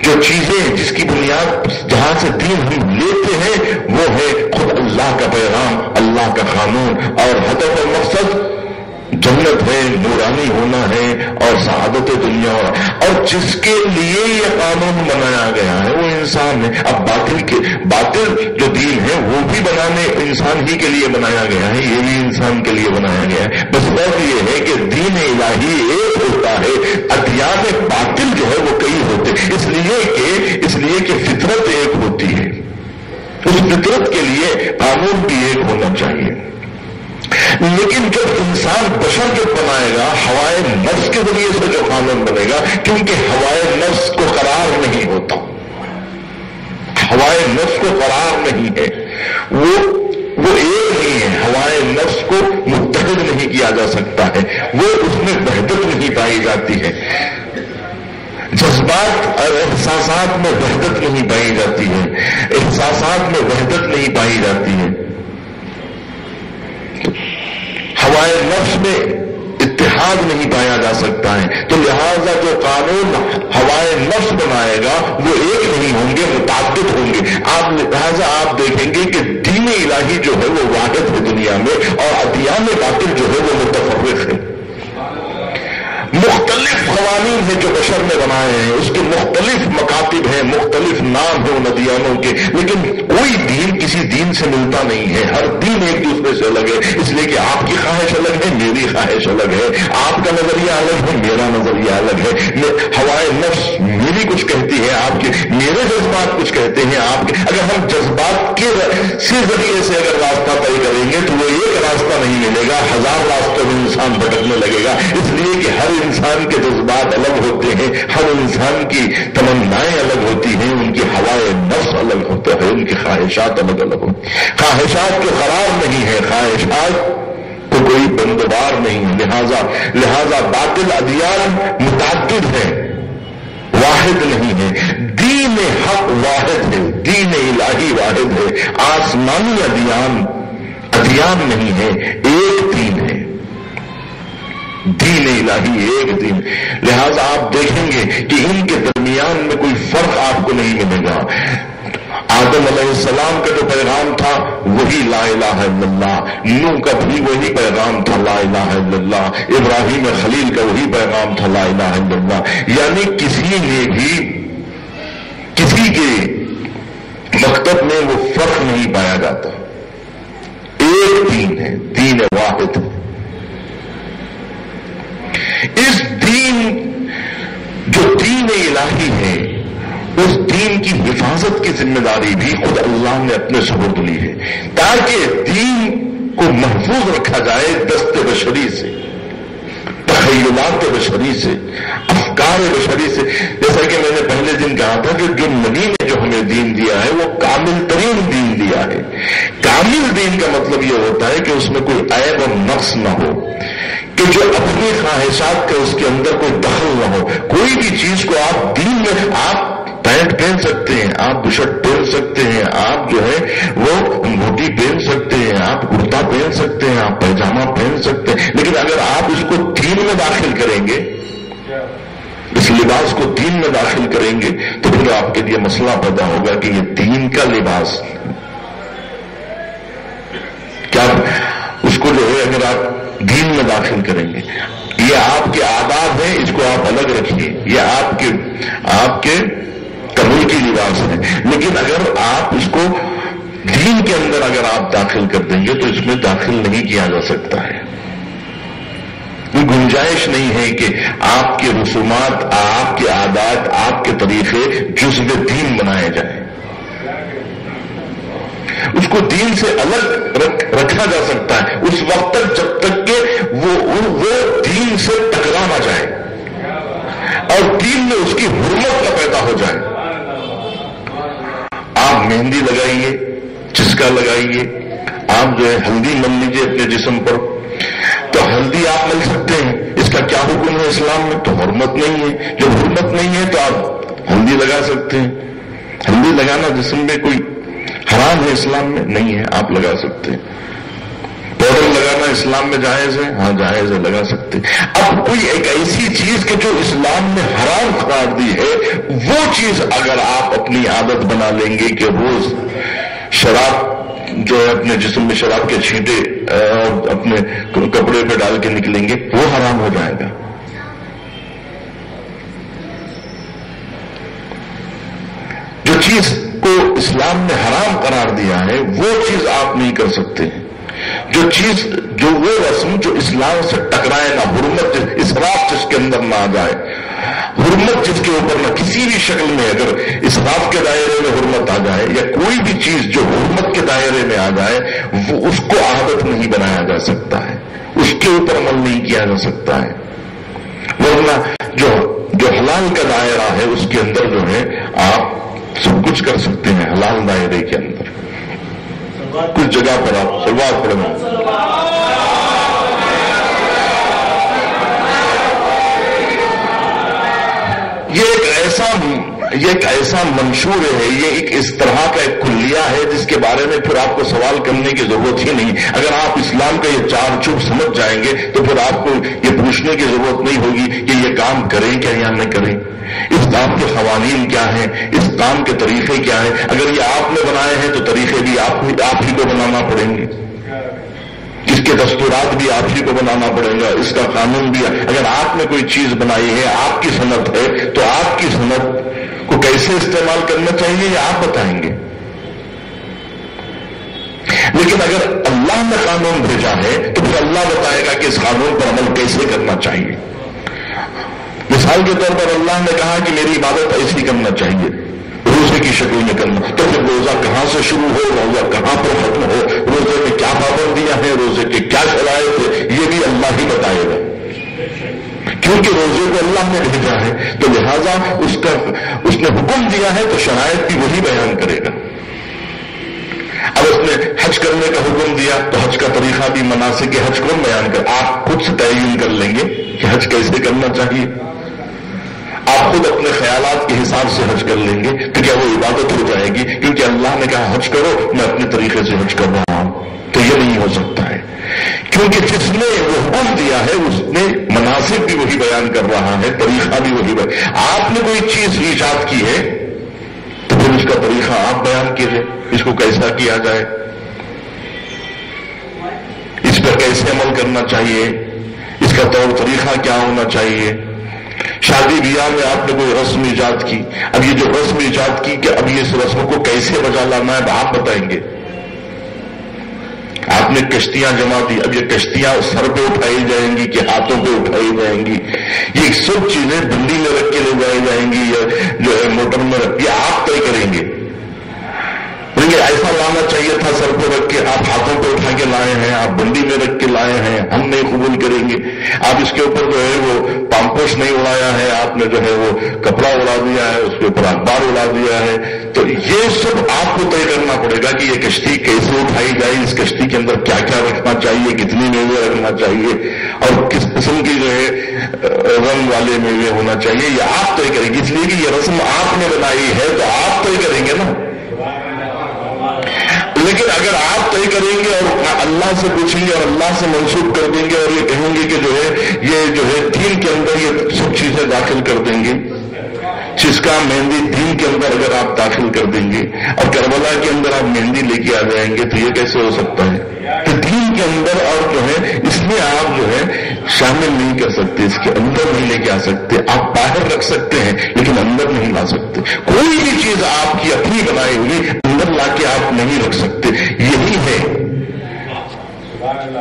جو چیزیں جس کی بنیاد جہاں سے دین ہم لیتے ہیں وہ ہے خود اللہ کا پیغام، اللہ کا قانون. اور ہدف اور مقصد جنت ہے، نورانی ہونا ہے اور سعادت دنیا. اور جس کے لیے یہ قانون بنایا گیا ہے وہ انسان ہے. اب باطل جو دین ہے وہ بھی بنانے انسان ہی کے لیے بنایا گیا ہے، یہ بھی انسان کے لیے بنایا گیا ہے. بس بات یہ ہے کہ دین الہی ایک ہوتا ہے، ادیان باطل جو ہے وہ کئی ہوتے. اس لیے کہ فطرت ایک ہوتی ہے. اس فطرت کے لیے قانون بھی ایک ہونا چاہیے. لیکن جب انسان بشر جب بنائے گا ہوائے نفس کے ذریعے سے جو قانون بنے گا، کیونکہ ہوائے نفس کو قرار نہیں ہوتا، ہوائے نفس کو قرار نہیں ہے، وہ ایک نہیں ہے. ہوائے نفس کو متحد نہیں کیا جا سکتا ہے، وہ اس میں وحدت نہیں پائی جاتی ہے. جذبات اور احساسات میں وحدت نہیں پائی جاتی ہے، احساسات میں وحدت نہیں پائی جاتی ہے. ہوائے نفس میں اتحاد نہیں پایا جا سکتا ہے. تو لہذا جو قانون ہوائے نفس بنائے گا وہ ایک نہیں ہوں گے، متعدد ہوں گے. لہذا آپ دیکھیں گے کہ دین الہی جو ہے وہ واحد ہے دنیا میں، اور ادیان باطل جو ہے وہ متفرق ہے. مختلف قوانین ہیں جو بشر نے بنائے ہیں، اس کے مختلف مکاتب ہیں، مختلف نام ہیں ان ادیانوں کے، لیکن کوئی دین کسی دین سے ملتا نہیں ہے. ہر دین ایک دوسرے سے الگ ہے. اس لیے کہ آپ کی خواہش الگ ہے، میری خواہش الگ ہے، آپ کا نظریہ الگ ہے، میرا نظریہ الگ ہے. ہوائے نفس میری کچھ کہتی ہے، آپ کے میرے جذبات کچھ کہتے ہیں آپ کے. اگر ہم جذبات کے ذریعے سے اگر راستہ طے کریں گے تو وہ ایک راستہ نہیں ملے گا، ہزار راستوں میں انسان بھٹکنے لگے گا. اس لیے کہ ہر انسان کے جذبات الگ ہوتے ہیں، ہر انسان کی تمنائیں الگ ہوتی ہیں، ان کی ہوائے نفس الگ ہوتے ہیں، ان کی خواہشات الگ الگ ہوتی ہیں. خواہشات کو قرار نہیں ہے، خواہشات کو کوئی بندوبار نہیں ہے. لہذا باطل ادیان متعدد ہے، واحد نہیں ہے. دین حق واحد ہے، دین الہی واحد ہے. آسمانی ادیان نہیں ہے، ایک دین ہے. دین الہی ایک دین. لہذا آپ دیکھیں گے کہ ان کے درمیان میں کوئی فرق آپ کو نہیں ملے گا. آدم علیہ السلام کا جو پیغام تھا وہی لا الہ الا اللہ، نوح کا بھی وہی پیغام تھا لا الہ الا اللہ، ابراہیم خلیل کا وہی پیغام تھا لا الہ الا اللہ. یعنی کسی نے بھی کسی کے مکتب میں وہ فرق نہیں پایا جاتا. ایک دین ہے، دین واحد. اس دین جو دین الہی ہے، اس دین کی حفاظت کی ذمہ داری بھی خود اللہ نے اپنے سپرد لی ہے، تاکہ دین کو محفوظ رکھا جائے دست بشری سے، تخیلات بشری سے، افکار بشری سے. جیسا کہ میں نے پہلے دن کہا تھا کہ جو نبی نے جو ہمیں دین دیا ہے وہ کامل ترین دین دیا ہے. کامل دین کا مطلب یہ ہوتا ہے کہ اس میں کوئی عیب اور نقص نہ ہو، کہ جو اپنی خواہشات کا اس کے اندر کوئی دخل نہ ہو. کوئی بھی چیز کو آپ دین میں، آپ پینٹ پہن سکتے ہیں، آپ بشرٹ پہن سکتے ہیں، آپ جو ہے وہ موٹی پہن سکتے ہیں، آپ کرتا پہن سکتے ہیں، آپ پیجامہ پہن سکتے ہیں، لیکن اگر آپ اس کو دین میں داخل کریں گے، اس لباس کو دین میں داخل کریں گے، تو پھر آپ کے لیے مسئلہ پیدا ہوگا کہ یہ دین کا لباس کیا. اس کو جو ہے اگر آپ دین میں داخل کریں گے، یہ آپ کے آداب ہیں، اس کو آپ الگ رکھیے، یہ آپ کے قبول کی لباس ہے. لیکن اگر آپ اس کو دین کے اندر اگر آپ داخل کر دیں گے تو اس میں داخل نہیں کیا جا سکتا ہے. گنجائش نہیں ہے کہ آپ کے رسومات، آپ کے عادات، آپ کے طریقے جزو دین بنائے جائیں. اس کو دین سے الگ رکھا جا سکتا ہے اس وقت تک جب تک کہ وہ دین سے ٹکرا نہ جائے اور دین میں اس کی حرمت نہ پیدا ہو جائے. آپ مہندی لگائیے، چسکا لگائیے، آپ جو ہے ہلدی مل لیجیے اپنے جسم پر، تو ہلدی آپ مل سکتے ہیں، اس کا کیا حکم ہے اسلام میں؟ تو حرمت نہیں ہے. جب حرمت نہیں ہے تو آپ ہلدی لگا سکتے ہیں. ہلدی لگانا جسم میں کوئی حرام ہے اسلام میں نہیں ہے، آپ لگا سکتے ہیں. پاؤڈر لگانا اسلام میں جائز ہے؟ ہاں جائز ہے، لگا سکتے ہیں. اب کوئی ایک ایسی چیز کہ جو اسلام نے حرام قرار دی ہے، وہ چیز اگر آپ اپنی عادت بنا لیں گے کہ روز شراب جو ہے اپنے جسم میں شراب کے چھینٹے اپنے کپڑے پہ ڈال کے نکلیں گے، وہ حرام ہو جائے گا. جو چیز کو اسلام نے حرام قرار دیا ہے وہ چیز آپ نہیں کر سکتے ہیں. جو وہ رسم جو اسلام سے ٹکرائے نہ، حرمت اسراف جس کے اندر نہ آ جائے، حرمت جس کے اوپر نہ کسی بھی شکل میں، اگر اسراف کے دائرے میں حرمت آ جائے یا کوئی بھی چیز جو حرمت کے دائرے میں آ جائے، وہ اس کو عادت نہیں بنایا جا سکتا ہے، اس کے اوپر عمل نہیں کیا جا سکتا ہے. ورنہ جو حلال کا دائرہ ہے اس کے اندر جو ہے آپ سب کچھ کر سکتے ہیں. حلال دائرے کے اندر کچھ جگہ پر آپ سلوات پڑھنا. یہ ایک ایسا منشور ہے، یہ ایک اس طرح کا ایک کلیہ ہے جس کے بارے میں پھر آپ کو سوال کرنے کی ضرورت ہی نہیں. اگر آپ اسلام کا یہ چار چوب سمجھ جائیں گے تو پھر آپ کو یہ پوچھنے کی ضرورت نہیں ہوگی کہ یہ کام کریں کیا یا نہ کریں، اس کام کے قوانین کیا ہیں، اس کام کے طریقے کیا ہیں. اگر یہ آپ نے بنائے ہیں تو طریقے بھی آپ ہی کو بنانا پڑیں گے، اس کے دستورات بھی آپ ہی کو بنانا پڑے گا، اس کا قانون بھی. اگر آپ نے کوئی چیز بنائی ہے، آپ کی صنعت ہے، تو آپ کی صنعت کو کیسے استعمال کرنا چاہیے یہ آپ بتائیں گے. لیکن اگر اللہ نے قانون بھیجا ہے تو پھر اللہ بتائے گا کہ اس قانون پر عمل کیسے کرنا چاہیے. مثال کے طور پر اللہ نے کہا کہ میری عبادت ایسی کرنا چاہیے، روزے کی شکل میں کرنا، تو پھر روزہ کہاں سے شروع ہو، روزہ کہاں پر ختم ہو، روزے میں کیا پابندیاں ہیں، روزے کے کیا شرائط ہے، یہ بھی اللہ ہی بتائے گا، کیونکہ روزے کو اللہ نے بھیجا ہے. تو لہذا اس نے حکم دیا ہے تو شرائط بھی وہی بیان کرے گا. اب اس نے حج کرنے کا حکم دیا تو حج کا طریقہ بھی مناسک حج کو بیان کر، آپ خود سے تعین کر لیں گے کہ حج کیسے کرنا چاہیے. آپ خود اپنے خیالات کے حساب سے حج کر لیں گے تو کیا وہ عبادت ہو جائے گی؟ کیونکہ اللہ نے کہا حج کرو، میں اپنے طریقے سے حج کر رہا ہوں. تو یہ نہیں ہو سکتا ہے، کیونکہ جس نے وہ حکم دیا ہے اس نے مناسب بھی وہی بیان کر رہا ہے، طریقہ بھی وہی بیان۔ آپ نے کوئی چیز ایجاد کی ہے تو پھر اس کا طریقہ آپ بیان کیجئے، اس کو کیسا کیا جائے، اس پر کیسے عمل کرنا چاہیے، اس کا طور طریقہ کیا ہونا چاہیے۔ شادی بیاہ میں آپ نے کوئی رسم ایجاد کی، اب یہ جو رسم ایجاد کی کہ اب یہ اس رسم کو کیسے بجا لانا ہے آپ بتائیں گے۔ آپ نے کشتیاں جما دی، اب یہ کشتیاں سر پہ اٹھائی جائیں گی کہ ہاتھوں پہ اٹھائی جائیں گی، یہ سب چیزیں ڈنڈی میں رکھ کے لے جائی جائیں گی یا جو ہے موٹر میں رکھ کے آپ طے کریں گے۔ ایسا لانا چاہیے تھا سر پہ رکھ کے، آپ ہاتھوں پہ اٹھا کے لائے ہیں، آپ بنڈی میں رکھ کے لائے ہیں، ہم نہیں قبول کریں گے۔ آپ اس کے اوپر جو ہے وہ پامپوش نہیں اڑایا ہے، آپ نے جو ہے وہ کپڑا اڑا دیا ہے، اس کے اوپر اخبار اڑا دیا ہے، تو یہ سب آپ کو طے کرنا پڑے گا کہ یہ کشتی کیسے اٹھائی جائے، اس کشتی کے اندر کیا کیا رکھنا چاہیے، کتنی میوے رکھنا چاہیے اور کس قسم کی جو ہے رنگ والے میوے ہونا چاہیے، یہ آپ طے کریں گے، اس لیے کہ یہ رسم آپ نے بنائی ہے تو آپ طے کریں گے نا۔ لیکن اگر آپ طے کریں گے اور اللہ سے پوچھیں گے اور اللہ سے منسوخ کر دیں گے اور یہ کہیں گے کہ جو ہے دین کے اندر یہ سب چیزیں داخل کر دیں گے، چسکا مہندی دین کے اندر اگر آپ داخل کر دیں گے اور کربلا کے اندر آپ مہندی لے کے آ جائیں گے تو یہ کیسے ہو سکتا ہے؟ کہ دین کے اندر اور جو ہے اس میں آپ جو ہے شامل نہیں کر سکتے، اس کے اندر نہیں لے کے آ سکتے، آپ باہر رکھ سکتے ہیں لیکن اندر نہیں لا سکتے۔ کوئی بھی چیز آپ کی اپنی بنائی ہوئی اندر لا کے آپ نہیں رکھ سکتے۔ یہی ہے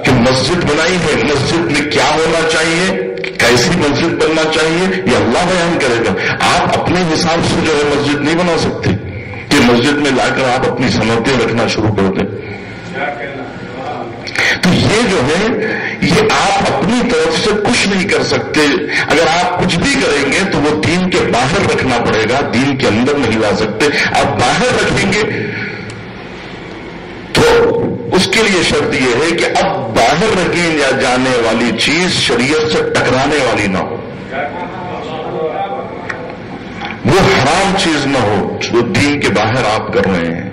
کہ مسجد بنائی ہے، مسجد میں کیا ہونا چاہیے، کیسی مسجد بننا چاہیے یہ اللہ بیان کرے گا۔ آپ اپنے حساب سے جو ہے مسجد نہیں بنا سکتے کہ مسجد میں لا کر آپ اپنی صنعتیں رکھنا شروع کر دیں۔ تو یہ جو ہے یہ آپ اپنی طرف سے کچھ نہیں کر سکتے۔ اگر آپ کچھ بھی کریں گے تو وہ دین کے باہر رکھنا پڑے گا، دین کے اندر نہیں لا سکتے۔ آپ باہر رکھیں گے تو اس کے لیے شرط یہ ہے کہ اب باہر رکھی جانے والی چیز شریعت سے ٹکرانے والی نہ ہو، وہ حرام چیز نہ ہو جو دین کے باہر آپ کر رہے ہیں،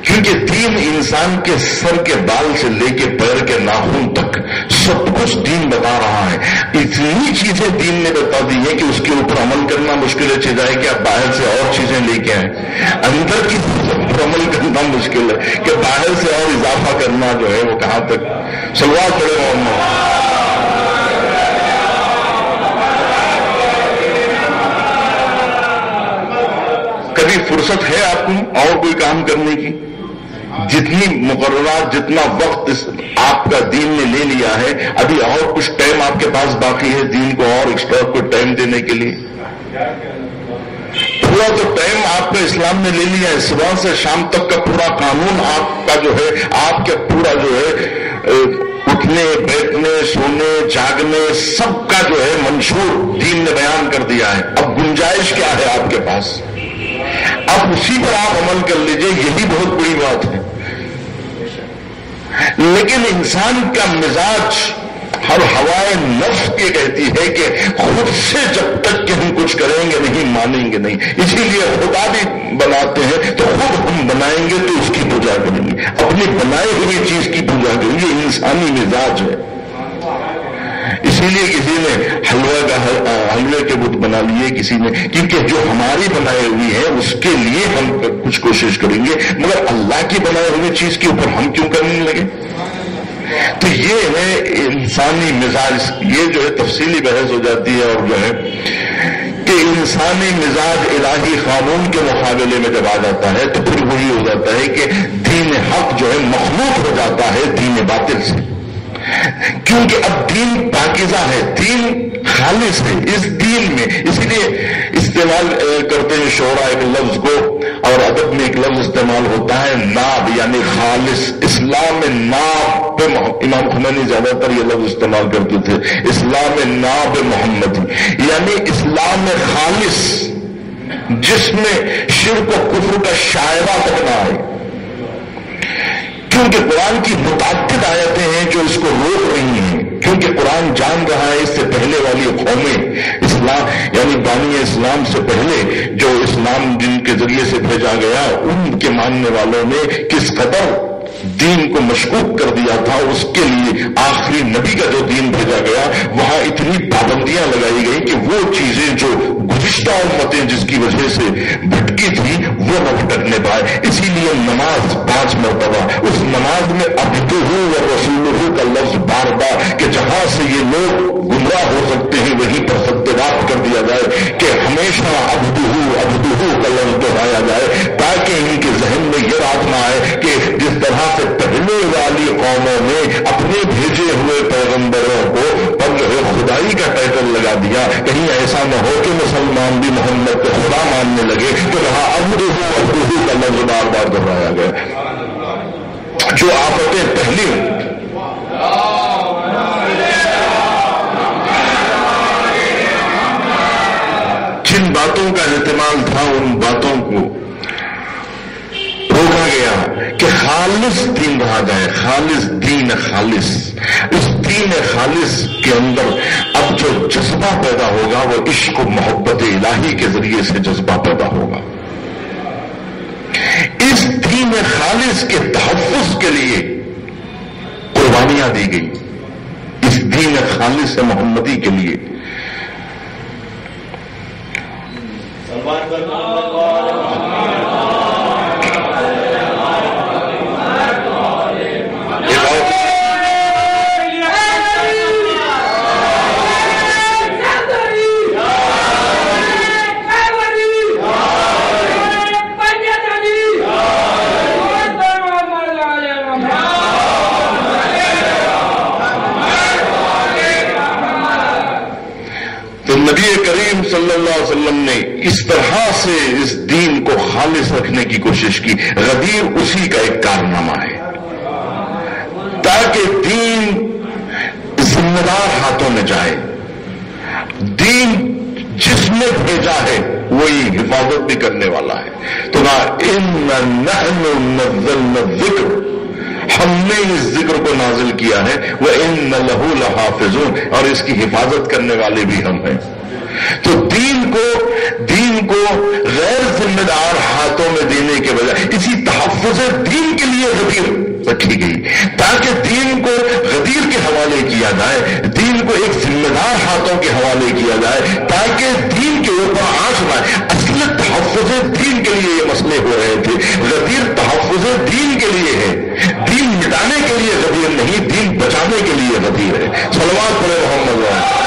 کیونکہ دین انسان کے سر کے بال سے لے کے پیر کے ناخن تک سب کچھ دین بتا رہا ہے۔ اتنی چیزیں دین نے بتا دی ہیں کہ اس کے اوپر عمل کرنا مشکل ہے، چاہے کہ آپ باہر سے اور چیزیں لے کے آئیں، اندر کی پر عمل کرنا مشکل ہے کہ باہر سے اور اضافہ کرنا جو ہے وہ کہاں تک۔ صلوات پڑھے محمد۔ کبھی فرصت ہے آپ کو اور کوئی کام کرنے کی؟ جتنی مقررات، جتنا وقت آپ کا دین نے لے لیا ہے، ابھی اور کچھ ٹائم آپ کے پاس باقی ہے دین کو اور ایکسٹرا کوئی ٹائم دینے کے لیے؟ پورا تو ٹائم آپ کا اسلام نے لے لیا ہے، صبح سے شام تک کا پورا قانون آپ کا جو ہے، آپ کا پورا جو ہے اٹھنے بیٹھنے سونے جاگنے سب کا جو ہے منشور دین نے بیان کر دیا ہے۔ اب گنجائش کیا ہے آپ کے پاس؟ اب اسی پر آپ عمل کر لیجئے، یہی بہت بڑی بات ہے۔ لیکن انسان کا مزاج ہر ہوائے نفس یہ کہتی ہے کہ خود سے جب تک کہ ہم کچھ کریں گے نہیں مانیں گے نہیں، اسی لیے خدا بھی بناتے ہیں تو خود ہم بنائیں گے تو اس کی پوجا کریں گے، اپنی بنائی ہوئی چیز کی پوجا کریں گے۔ یہ انسانی مزاج ہے، اسی لیے کسی نے حلوے کے بت بنا لیے، کسی نے، کیونکہ جو ہماری بنائی ہوئی ہے اس کے لیے ہم کچھ کوشش کریں گے، مگر اللہ کی بنائی ہوئی چیز کے اوپر ہم کیوں کرنے لگے؟ تو یہ ہے انسانی مزاج۔ یہ جو ہے تفصیلی بحث ہو جاتی ہے اور جو ہے کہ انسانی مزاج الہی قانون کے مقابلے میں جب آ جاتا ہے تو پھر وہی ہو جاتا ہے کہ دین حق جو ہے مخلوط ہو جاتا ہے دین باطل سے، کیونکہ اب دین پاکیزہ ہے، دین خالص ہے۔ اس دین میں اسی لیے استعمال کرتے ہیں شعراء ایک لفظ کو، اور ادب میں ایک لفظ استعمال ہوتا ہے ناب، یعنی خالص۔ اسلام ناب پہ امام خمینی زیادہ تر یہ لفظ استعمال کرتے تھے، اسلام ناب محمدی، یعنی اسلام خالص جس میں شرک و کفر کا شائبہ تک نہ آئے، کیونکہ قرآن کی متعدد آیتیں ہیں جو اس کو روک رہی ہیں، کیونکہ قرآن جان رہا ہے اس سے پہلے والی قومیں اسلام یعنی بانی اسلام سے پہلے جو اسلام جن کے ذریعے سے بھیجا گیا ان کے ماننے والوں نے کس قدر دین کو مشکوک کر دیا تھا، اس کے لیے آخری نبی کا جو دین بھیجا گیا وہاں اتنی پابندیاں لگائی گئی کہ وہ چیزیں جو گزشتہ امتیں جس کی وجہ سے بھٹکی تھی وہ نہ بھٹکنے پائے۔ اسی لیے نماز 5 مرتبہ، اس نماز میں عبدہ و رسولہ کا لفظ بار بار، کہ جہاں سے یہ لوگ گمراہ ہو سکتے ہیں وہیں پر ستیات کر دیا جائے کہ ہمیشہ عبدہ کا لفظ دہرایا جائے، تاکہ ان کے ذہن میں یہ بات نہ آئے کہ جس طرح سے پہلے والی قوموں نے اپنے بھیجے ہوئے پیغمبروں کو پر جو ہے خدائی کا ٹائٹل لگا دیا، کہیں ایسا نہ ہو کہ مسلمان بھی محمد کو خدا ماننے لگے، تو وہاں عبدہ کا لفظ بار بار دہرایا گیا۔ جو آفتیں پہلی جن باتوں کا اہتمام تھا ان باتوں کو روکا گیا کہ خالص دین رہا جائے، خالص دین خالص۔ اس دین خالص کے اندر اب جو جذبہ پیدا ہوگا وہ عشق و محبت الہی کے ذریعے سے جذبہ پیدا ہوگا۔ اس دین خالص کے تحفظ کے لیے قربانیاں دی گئی، اس دین خالص محمدی کے لیے۔ نبی کریم صلی اللہ علیہ وسلم نے اس طرح سے اس دین کو خالص رکھنے کی کوشش کی۔ غدیر اسی کا ایک کارنامہ ہے، تاکہ دین ذمہ دار ہاتھوں میں جائے۔ دین جس نے بھیجا ہے وہی حفاظت بھی کرنے والا ہے۔ تو نحن نزلنا الذکر، ہم نے اس ذکر کو نازل کیا ہے، وَإِنَّ لَهُ لَحَافِظُونَ، اور اس کی حفاظت کرنے والے بھی ہم ہیں۔ تو دین کو غیر ذمہ دار ہاتھوں میں دینے کے بجائے اسی تحفظ دین کے لیے غدیر رکھی گئی، تاکہ دین کو غدیر کے حوالے کیا جائے، دین کو ایک ذمہ دار ہاتھوں کے حوالے کیا جائے، تاکہ دین کے اوپر آنچ نہ۔ اصل تحفظ دین کے لیے یہ مسئلے ہو رہے تھے، غدیر تحفظ دین کے لیے ہے، دین مٹانے کے لیے غدیر نہیں، دین بچانے کے لیے غدیر ہے۔ صلوات پڑھے محمد۔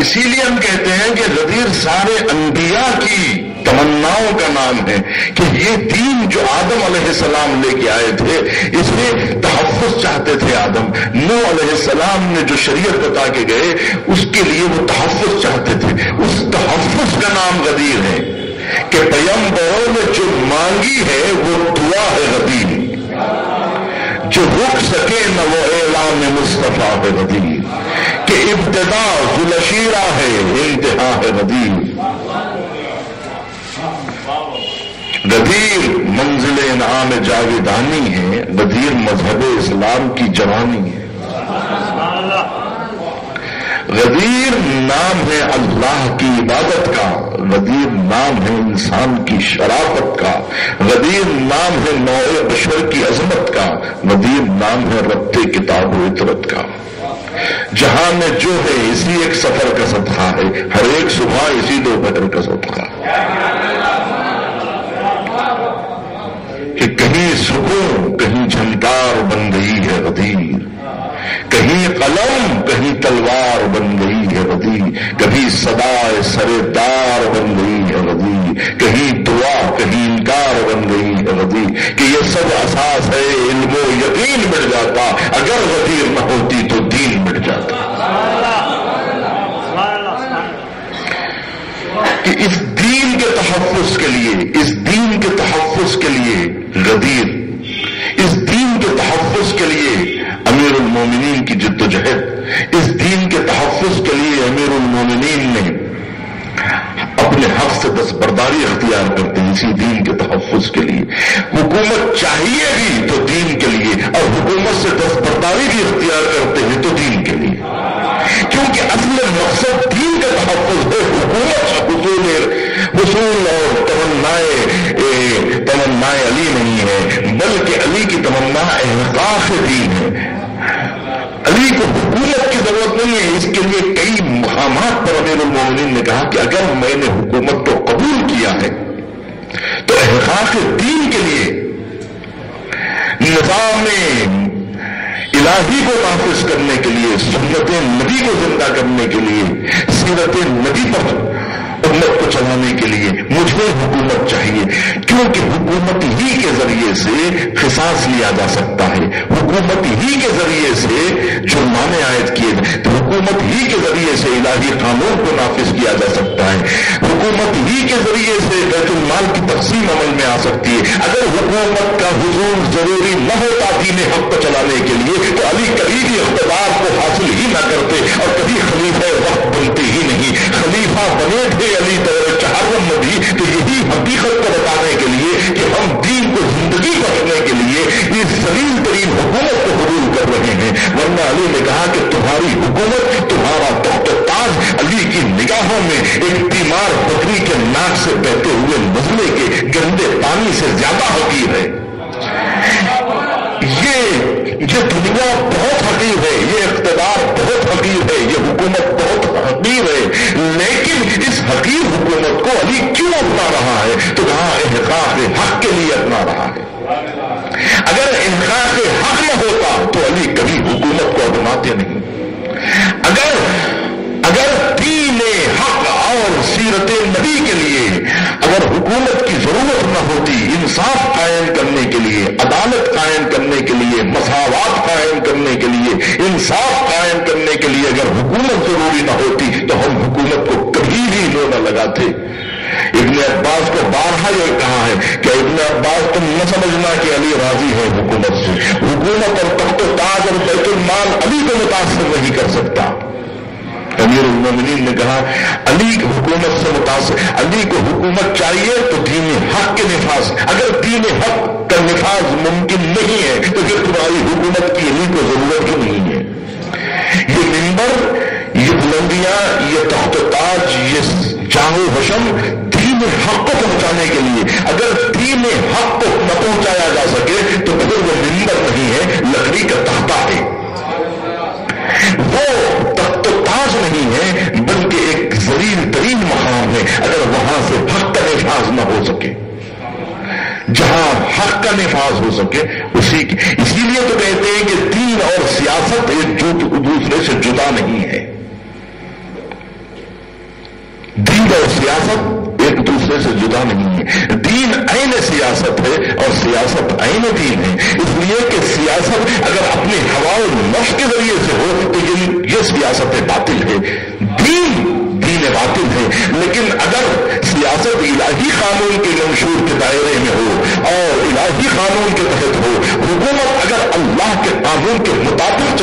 اسی لیے ہم کہتے ہیں کہ غدیر سارے انبیاء کی تمناؤں کا نام ہے، کہ یہ دین جو آدم علیہ السلام لے کے آئے تھے اس میں تحفظ چاہتے تھے۔ آدم نوح علیہ السلام نے جو شریعت بتا کے گئے اس کے لیے وہ تحفظ چاہتے تھے، اس تحفظ کا نام غدیر ہے، کہ پیغمبروں نے جو مانگی ہے وہ دعا ہے غدیر، جو رک سکے نہ وہ اعلان مصطفیٰ ہے غدیر، کہ ابتدا ذوالشیرہ ہے انتہا ہے غدیر۔ غدیر منزل انعام جاویدانی ہے، غدیر مذہب اسلام کی جوانی ہے۔ غدیر نام ہے اللہ کی عبادت کا، غدیر نام ہے انسان کی شرافت کا، غدیر نام ہے نوع بشر کی عظمت کا، غدیر نام ہے ربط کتاب و عطرت کا۔ جہاں میں جو ہے اسی ایک سفر کا صدقہ ہے، ہر ایک صبح اسی دوپہر کا صدقہ، کہ کہیں سکون کہیں جھنکار بن گئی ہے غدیر، کہیں قلم کہیں تلوار بن گئی ہے غدیر، کبھی صدائے سردار بن گئی ہے غدیر، کہیں دعا کہیں انکار بن گئی ہے غدیر، کہ یہ سب اساس ہے علم و یقین مٹ جاتا، اگر غدیر نہ ہوتی تو دین مٹ جاتا۔ کہ اس دین کے تحفظ کے لیے، اس دین کے تحفظ کے لیے غدیر، اس دین کے تحفظ کے لیے امیر المومنین کی جد و جہد، اس دین کے تحفظ کے لیے امیر المومنین نے اپنے حق سے دستبرداری اختیار کرتے ہیں اسی دین کے تحفظ کے لیے. حکومت چاہیے بھی تو دین کے لیے، اور حکومت سے دستبرداری بھی اختیار کرتے ہیں تو دین کے لیے، کیونکہ اصل مقصد دین کا تحفظ ہے. حکومت حصول اور تمنائے علی نہیں ہے، بلکہ علی کی تمنا احقاق دین ہے. علی کو حکومت کی ضرورت نہیں ہے. اس کے لیے کئی مقامات پر امیر المومنین نے کہا کہ اگر میں نے حکومت کو قبول کیا ہے تو احقاق دین کے لیے، نظام الہی کو نافذ کرنے کے لیے، سنت نبی کو زندہ کرنے کے لیے، سیرت نبی پر امت کو چلانے کے لیے مجھے حکومت چاہیے، کیونکہ حکومت ہی کے ذریعے سے قصاص لیا جا سکتا ہے، حکومت ہی کے ذریعے سے جرمانے عائد کیے جائیں، تو حکومت ہی کے ذریعے سے الہی قانون کو نافذ کیا جا سکتا ہے، حکومت ہی کے ذریعے سے بیت المال کی تقسیم عمل میں آ سکتی ہے. اگر حکومت کا حضور ضروری نہ ہوتا دین حق کو چلانے کے لیے تو علی کبھی بھی اقتدار کو حاصل ہی نہ کرتے اور کبھی خلیفہ وقت بنتے ہی نہیں. خلیفہ بنے تھے علی دور چہارم میں بھی تو یہی حقیقت کو بتانے کے لیے کہ ہم دین کو زندگی بخشنے کے لیے اس ذلیل ترین حکومت کو قبول کر رہے ہیں. ورنہ علی نے کہا کہ تمہاری حکومت، تمہارا تخت و تاج علی کی نگاہوں میں ایک بیمار بکری کے ناک سے بہتے ہوئے نزلے کے گندے پانی سے زیادہ حقیر ہے. یہ دنیا بہت حقیر ہے، یہ اقتدار بہت حقیر ہے، یہ حکومت بہت حقیر ہے، لیکن اس حقیر حکومت کو علی کیوں اپنا رہا ہے؟ تو کہاں احقاق حق کے لیے اپنا رہا ہے. اگر احقاق حق نہ ہوتا تو علی کبھی حکومت کو اپناتے نہیں. اگر دین حق اور سیرت نبی کے لیے اگر حکومت کی ضرورت نہ ہوتی، انصاف قائم کرنے کے لیے، عدالت قائم کرنے کے لیے، مساوات قائم کرنے کے لیے، انصاف قائم کرنے کے لیے اگر حکومت ضروری نہ ہوتی تو ہم حکومت کو کبھی بھی نہ لگاتے. ابن عباس کو بارہا یہ کہا ہے کہ ابن عباس تم نہ سمجھنا کہ علی راضی ہے حکومت سے، حکومت اور تخت و تاج اور بیت المال علی کو متاثر نہیں کر سکتا. امیر المومنین نے کہا علی کی حکومت سے متاثر، علی کو حکومت چاہیے تو دین حق کے نفاذ، اگر دین حق کا نفاذ ممکن نہیں ہے تو پھر تمہاری حکومت کی علی کو ضرورت ہی نہیں ہے. یہ منبر، یہ بلندیاں، یہ تخت و تاج، یہ جاہ و حشم دین حق کو پہنچانے کے لیے، اگر دین حق کو نہ پہنچایا جا سکے تو پھر وہ منبر نہیں ہے، لکڑی کا تختہ ہے. وہ تخت و تاج نہیں ہے بلکہ ایک ذلیل ترین مقام ہے. اگر وہاں سے حق کا نفاذ نہ ہو سکے، جہاں حق کا نفاذ ہو سکے اسی لیے تو کہتے ہیں کہ دین اور سیاست ایک دوسرے سے جدا نہیں ہے. دین اور سیاست ایک دوسرے سے جدا نہیں ہے. دین عین سیاست ہے اور سیاست عین دین ہے. اس لیے کہ سیاست اگر اپنے ہوا و نفس کے ذریعے سے ہو تو یہ سیاست باطل ہے، دین باطل ہے. لیکن اگر سیاست الہی قانون کے منشور کے دائرے میں ہو اور الہی قانون کے تحت ہو، حکومت اگر اللہ کے قانون کے مطابق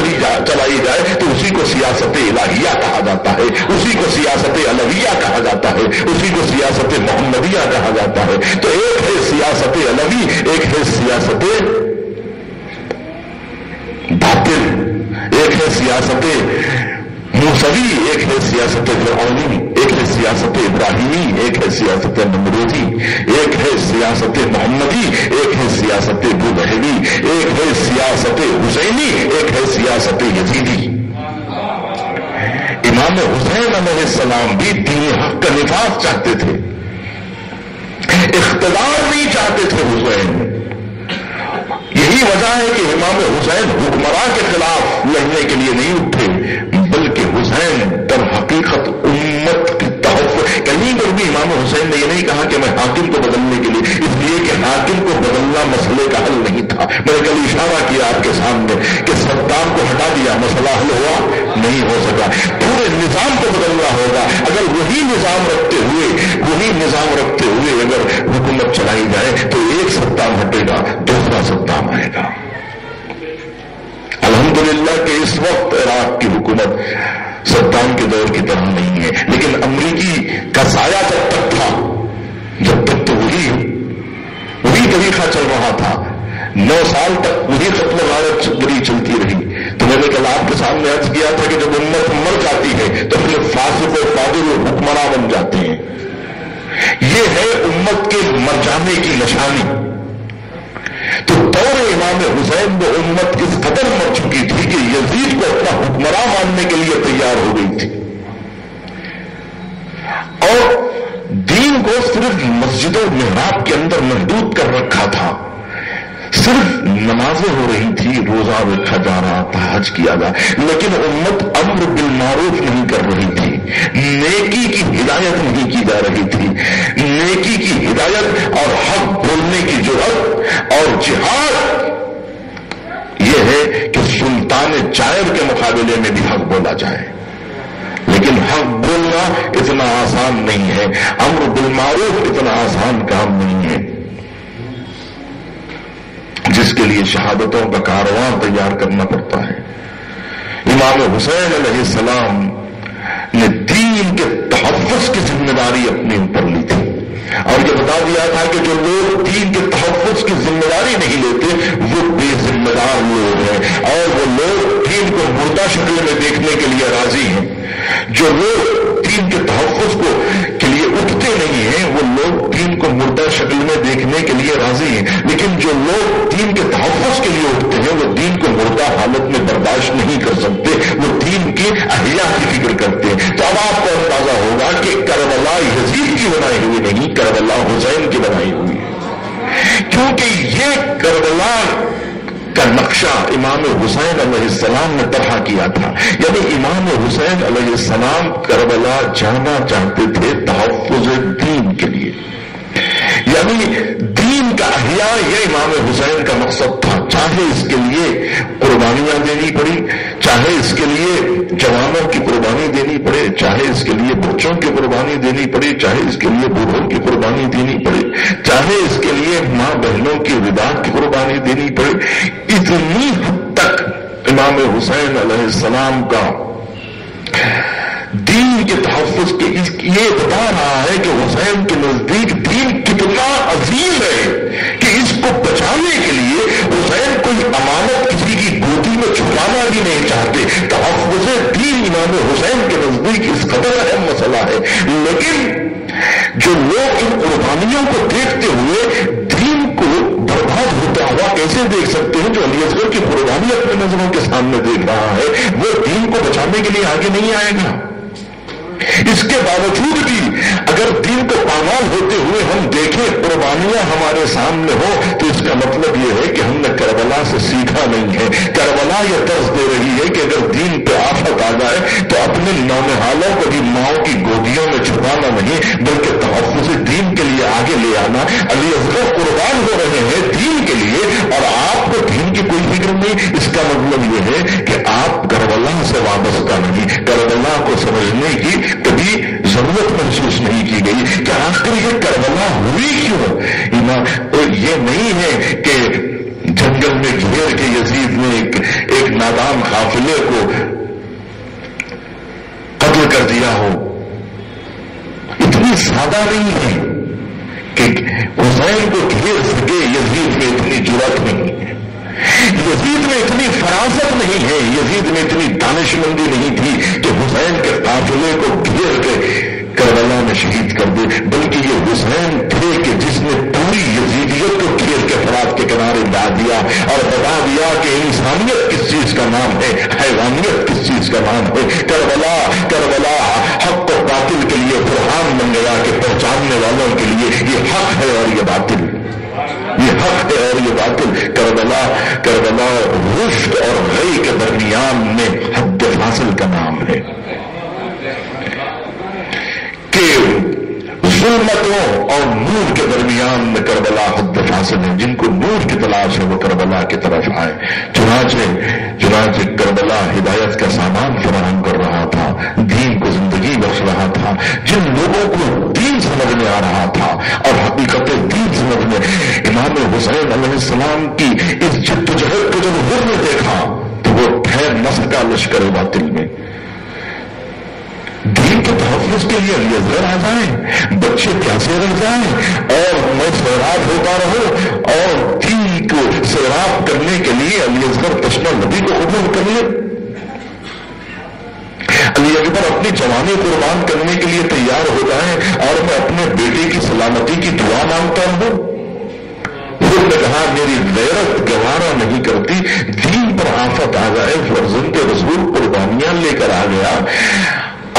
چلائی جائے تو اسی کو سیاست الہیہ کہا جاتا ہے، اسی کو سیاست علویہ کہا جاتا ہے، اسی کو سیاست محمدیہ کہا جاتا ہے. تو ایک ہے سیاست علوی، ایک ہے سیاست باطل، ایک ہے سیاست موسوی، ایک ہے سیاست فرعونی، ایک ہے سیاست ابراہیمی، ایک ہے سیاست نمرودی، ایک ہے سیاست محمدی، ایک ہے سیاست بودہوی، ایک ہے سیاست حسینی، ایک ہے سیاست یزیدی. امام حسین علیہ السلام بھی دین حق کا نفاذ چاہتے تھے، اقتدار نہیں چاہتے تھے حسین. یہی وجہ ہے کہ امام حسین حکمراں کے خلاف لڑنے کے لیے نہیں اٹھے، بلکہ حسین در حقیقت امت کی تحفظ. کہیں پر بھی امام حسین نے یہ نہیں کہا کہ میں حاکم کو بدلنے کے لیے، اس لیے کہ حاکم کو بدلنا مسئلے کا حل نہیں تھا. میں نے کل اشارہ کیا آپ کے سامنے کہ صدام کو ہٹا دیا، مسئلہ حل ہوا نہیں ہو سکا. پورے نظام کو بدلنا ہوگا. اگر وہی نظام رکھتے ہوئے اگر حکومت چلائی جائے تو ایک صدام ہٹے گا، دوسرا صدام آئے گا. الحمدللہ کہ اس وقت عراق کی حکومت صدام کے دور کی طرح نہیں ہے، لیکن امریکی کا سایہ جب تک تھا اکٹھا چل رہا تھا، 9 سال تک وہی ختم غارت گری چلتی رہی. تو میں نے کل آپ کے سامنے عرض کیا تھا کہ جب امت مر جاتی ہے تو پھر فاسق و فاجر و حکمراں بن جاتے ہیں. یہ ہے امت کے مر جانے کی نشانی. تو دور امام حسین میں امت اس قدر مر چکی تھی کہ یزید کو اپنا حکمراں ماننے کے لیے تیار ہو گئی تھی، اور دین کو صرف مسجد و محراب کے اندر محدود کر رکھا تھا. صرف نمازیں ہو رہی تھی، روزہ رکھا جا رہا تھا، حج کیا گیا، لیکن امت امر بالمعروف نہیں کر رہی تھی، نیکی کی ہدایت نہیں کی جا رہی تھی. نیکی کی ہدایت اور حق بولنے کی جرأت اور جہاد یہ ہے کہ سلطان جائر کے مقابلے میں بھی حق بولا جائے. لیکن حق بولنا اتنا آسان نہیں ہے، امر بالمعروف اتنا آسان کام نہیں ہے، جس کے لیے شہادتوں کا کارواں تیار کرنا پڑتا ہے. امام حسین علیہ السلام نے دین کے تحفظ کی ذمہ داری اپنے اوپر لی تھی، اور یہ بتا دیا تھا کہ جو لوگ دین کے تحفظ کی ذمہ داری نہیں لیتے وہ بے ذمہ دار لوگ ہیں، اور وہ لوگ دین کو مردہ شکل میں دیکھنے کے لیے راضی ہیں. جو لوگ دین کے تحفظ کے لیے اٹھتے نہیں ہیں وہ لوگ دین کو مردہ شکل میں دیکھنے کے لیے راضی ہیں، لیکن جو لوگ دین کے تحفظ کے لیے اٹھتے ہیں وہ دین کو مردہ حالت میں برداشت نہیں کر سکتے، وہ دین کی احیا کی فکر کرتے ہیں. تو اب آپ کو اندازہ ہوگا کہ کربلا یزید کی بنائی ہوئی نہیں، کربلا حسین کی بنائی ہوئی ہے، کیونکہ یہ کربلا کا نقشہ امام حسین علیہ السلام نے طرح کیا تھا. یعنی امام حسین علیہ السلام کربلا جانا چاہتے تھے تحفظ دین کے لیے، یعنی دین کا احیاء یہ امام حسین کا مقصد تھا. چاہے اس کے لیے قربانیاں دینی پڑی، چاہے اس کے لیے جوانوں کی قربانی دینی پڑے، چاہے اس کے لیے بچوں کی قربانی دینی پڑی، چاہے اس کے لیے بوڑھوں کی قربانی دینی پڑے، چاہے اس کے لیے ماں بہنوں کی وداع کی قربانی دینی پڑے. اتنی حد تک امام حسین علیہ السلام کا دین کے تحفظ کے یہ بتا رہا ہے کہ حسین کے نزدیک دین کتنا عظیم ہے کہ اس کو بچانے کے لیے حسین کوئی امانت کسی کی گودی میں چھپانا بھی نہیں چاہتے. تحفظ دین امام حسین کے نزدیک اس قدر اہم مسئلہ ہے. لیکن جو لوگ ان قربانیوں کو دیکھتے ہوئے دین کو برباد ہوتا ہوا کیسے دیکھ سکتے ہیں، جو علی اصغر کی قربانی اپنے نظروں کے سامنے دیکھ رہا ہے وہ دین کو بچانے کے لیے آگے نہیں آئے گا. اس کے باوجود بھی اگر دین کو پامال ہوتے ہوئے ہم دیکھیں قربانیاں ہمارے سامنے ہو تو اس کا مطلب یہ ہے کہ ہم نے کربلا سے سیکھا نہیں ہے. کربلا یہ درس دے رہی ہے کہ اگر دین پہ آفت آ جائے تو اپنے نونہالوں کو بھی ماؤں کی گودیوں میں چھپانا نہیں بلکہ تحفظ دین کے لیے آگے لے آنا. علی اصغر قربان ہو رہے ہیں دین کے لیے اور آپ کو دین کی کوئی فکر نہیں. اس کا مطلب یہ ہے کہ آپ کربلا سے وابستہ نہیں، کربلا کو سمجھنے کی کبھی ضرورت محسوس نہیں کی گئی کہ آخر یہ کربلا ہوئی کیوں. یہ نہیں ہے کہ جنگل میں گھیر کے یزید نے ایک نادان قافلے کو قتل کر دیا ہو. اتنی سادہ نہیں ہے کہ حسین کو گھیر سکے. یزید میں اتنی جرأت نہیں ہے، یزید میں اتنی فراست نہیں ہے، یزید میں اتنی دانش مندی نہیں تھی کہ حسین کے قافلے کو گھیر کے کربلا میں شہید کر دے. بلکہ یہ حسین تھے کہ جس نے پوری یزیدیت کو گھیر کے فرات کے کنارے لا دیا اور بتا دیا کہ انسانیت کس چیز کا نام ہے، حیوانیت کس چیز کا نام ہے. کربلا کربلا حق و باطل کے لیے برہان بن گیا کہ پہچاننے والوں کے لیے یہ حق ہے اور یہ باطل، یہ حق ہے اور یہ باطل. کربلا کربلا رشد اور غی کے درمیان میں حد فاصل کا نام ہے کہ ظلمتوں اور نور کے درمیان میں کربلا حد فاصل ہے. جن کو نور کی تلاش ہے وہ کربلا کی طرف آئے. چنانچہ کربلا ہدایت کا سامان فراہم کر رہا تھا، دین کو زندگی بخش رہا تھا. جن لوگوں کو دین سمجھ میں آ رہا تھا اور حقیقت دین سمجھ میں امام حسین علیہ السلام کی اس جدوجہد کو جب انہوں نے دیکھا تو وہ ٹھہر نہ سکا لشکر باطل میں. دین کے تحفظ کے لیے علی اصغر آ جائیں، بچے پیاسے رہ جائیں اور میں سیراب ہوتا رہوں، اور دین کو سیراب کرنے کے لیے علی اصغر تشنہ نبی کو قبول کر لے. علی اکبر اپنی جوانی قربان کرنے کے لیے تیار ہو جائیں اور میں اپنے بیٹے کی سلامتی کی دعا مانگتا ہوں. پھر نے کہا میری غیرت گوارا نہیں کرتی، دین پر آفت آ جائے، فرزند رسول قربانیاں لے کر آ گیا،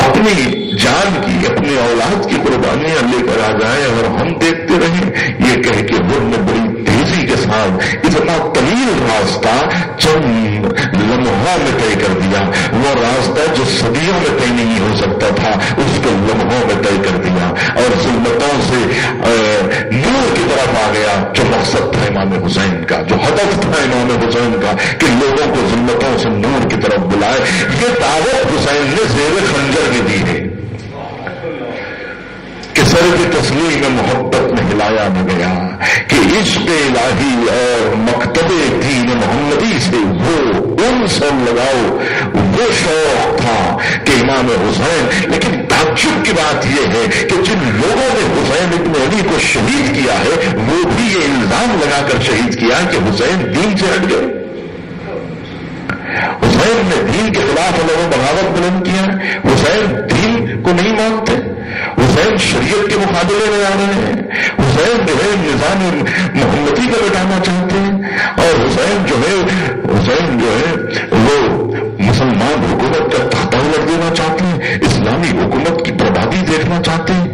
اپنی جان کی اپنی اولاد کی قربانیاں لے کر آ جائیں اور ہم دیکھتے رہیں. یہ کہہ کے وہ نے بڑی تیزی کے ساتھ اتنا طویل راستہ چند لمحوں میں طے کر دیا. وہ راستہ جو صدیوں میں طے نہیں ہو سکتا تھا اس کو لمحوں میں طے کر دیا اور ظلمتوں سے نور کی طرف آ گیا. جو مقصد تھا امام حسین کا، جو ہدف تھا امام حسین کا کہ لوگوں کو ظلمتوں سے نور کی طرف بلائے، یہ دعوت حسین نے زیر خنجر میں دی ہے کہ سر کی تسلیم محبت میں ہلایا نہ گیا، کہ عشق الہی اور مکتب دین محمدی سے وہ انسان لگاؤ، وہ شوق تھا کہ امام حسین. لیکن تعجب کی بات یہ ہے کہ جن لوگوں نے حسین ابن علی کو شہید کیا ہے وہ بھی یہ الزام لگا کر شہید کیا کہ حسین دین سے ہٹ گئے. حسین نے دین کے خلاف لوگوں بغاوت بلند کیا، حسین دین کو نہیں مانتے، حسین شریعت کے مقابلے میں آ رہے ہیں، حسین جو ہے نظام محمدی کو بٹانا چاہتے ہیں، اور حسین جو ہے وہ مسلمان حکومت کا تختہ الٹ دینا چاہتے ہیں، اسلامی حکومت کی بربادی دیکھنا چاہتے ہیں.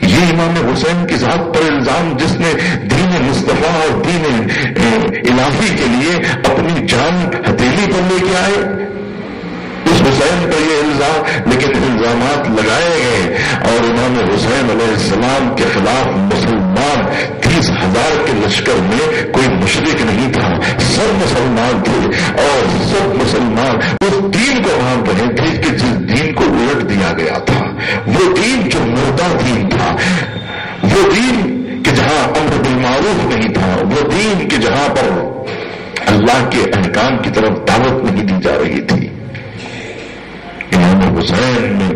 یہ امام حسین کی ذات پر الزام، جس نے دین مصطفیٰ اور دین الہی کے لیے اپنی جان ہتھیلی پر لے کے آئے، اس حسین پر یہ الزام. لیکن الزامات لگائے گئے اور امام حسین علیہ السلام کے خلاف مسلمان 30,000 کے لشکر میں کوئی مشرک نہیں تھا، سب مسلمان تھے اور سب مسلمان اس دین کو مان رہے تھے کہ جس دین کو الٹ دیا گیا تھا، وہ دین جو مردہ دین تھا، وہ دین کہ جہاں امر بالمعروف نہیں تھا، وہ دین کہ جہاں پر اللہ کے احکام کی طرف دعوت نہیں دی جا رہی تھی. امام حسین نے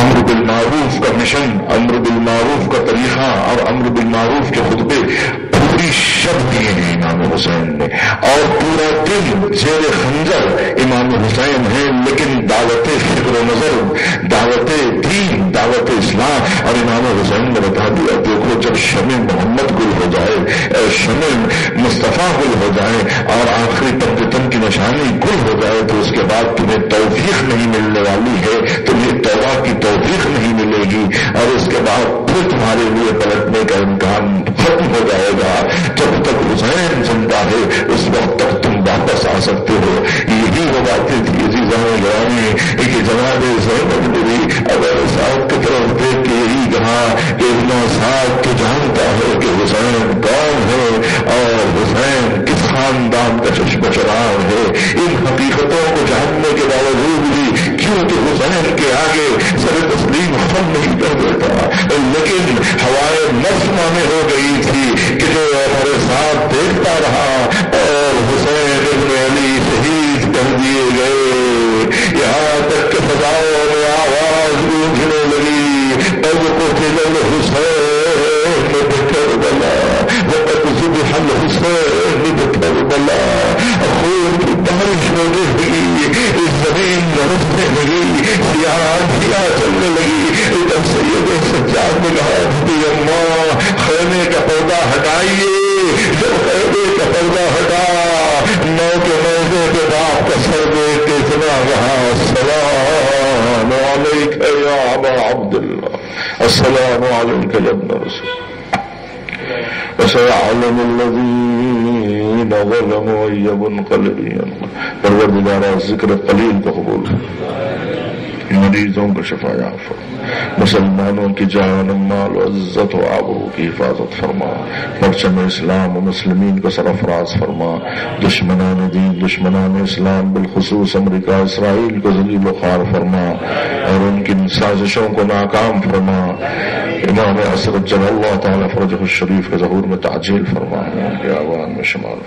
امر بالمعروف کا مشن، امر بالمعروف کا طریقہ اور امر بالمعروف کے خطبے پوری شب دیے ہیں امام حسین نے، اور پورا دن زیر خنجر امام حسین ہے. لیکن دعوت فکر و نظر، دعوت دین، دعوت اسلام اور امام حسین نے بتا دیا دیکھو جب شمع محمد گل ہو جائے، شمع مصطفیٰ گل ہو جائے اور آخری تبتن کی نشانی گل ہو جائے تو اس کے بعد تمہیں توفیق نہیں ملنے والی ہے، تمہیں توبہ کی توفیق نہیں ملے گی اور اس کے بعد پھر تمہارے لیے پلٹنے کا امکان ختم ہو جائے گا. جب تک حسین زندہ ہے اس وقت تک تم واپس آ سکتے ہو. یہی وہ باتیں تھی کہ جناب زینب بھی اگر صاحب کی طرف دیکھ کے یہی کہا کہ ابن صاحب تو جانتا ہے کہ حسین کون ہے اور حسین کس خاندان کا چشم چراغ ہے. ان حقیقتوں کو جاننے کے باوجود بھی کیونکہ حسین کے آگے سر تسلیم خم نہیں کر دیتا، لیکن ہوائے نفس میں ہو گئی تھی کہ جو ہمارے ساتھ دیکھتا رہا اور حسین ابن علی شہید کر دیے گئے. یہاں تک کہ فضاؤں میں آواز گونجنے لگی اب قتل الحسین بکربلا وقد ذبح الحسین بکربلا. خون کی بارش ہونے لگی، زمین لرزنے لگی، سیاہ چلنے لگی. جب سید سجاد نے کہا اماں خیمے کا پردہ ہٹائیے، جب خیمے کا پردہ ہٹا نو کے موضوع کے باپ کا سر دیکھ کے سنا رہا السلام علیک یا ابا عبداللہ، السلام علیک یا ابن رسول. وسيعلم الذين ظلموا أي منقلب ينقلبون. پروردگارا ذکر قلیل کو قبول، مریضوں کو شفا یافت، مسلمانوں کی جان مال و عزت و آبرو کی حفاظت فرما، پرچم اسلام و مسلمین کو سرفراز فرما، دشمنان دین دشمنان اسلام بالخصوص امریکہ اسرائیل کو ذلیل و خوار فرما اور ان کی سازشوں کو ناکام فرما. امام عصر جل اللہ تعالی فرجہ الشریف کے ظہور میں تعجیل فرما، ان کے آوان میں شمال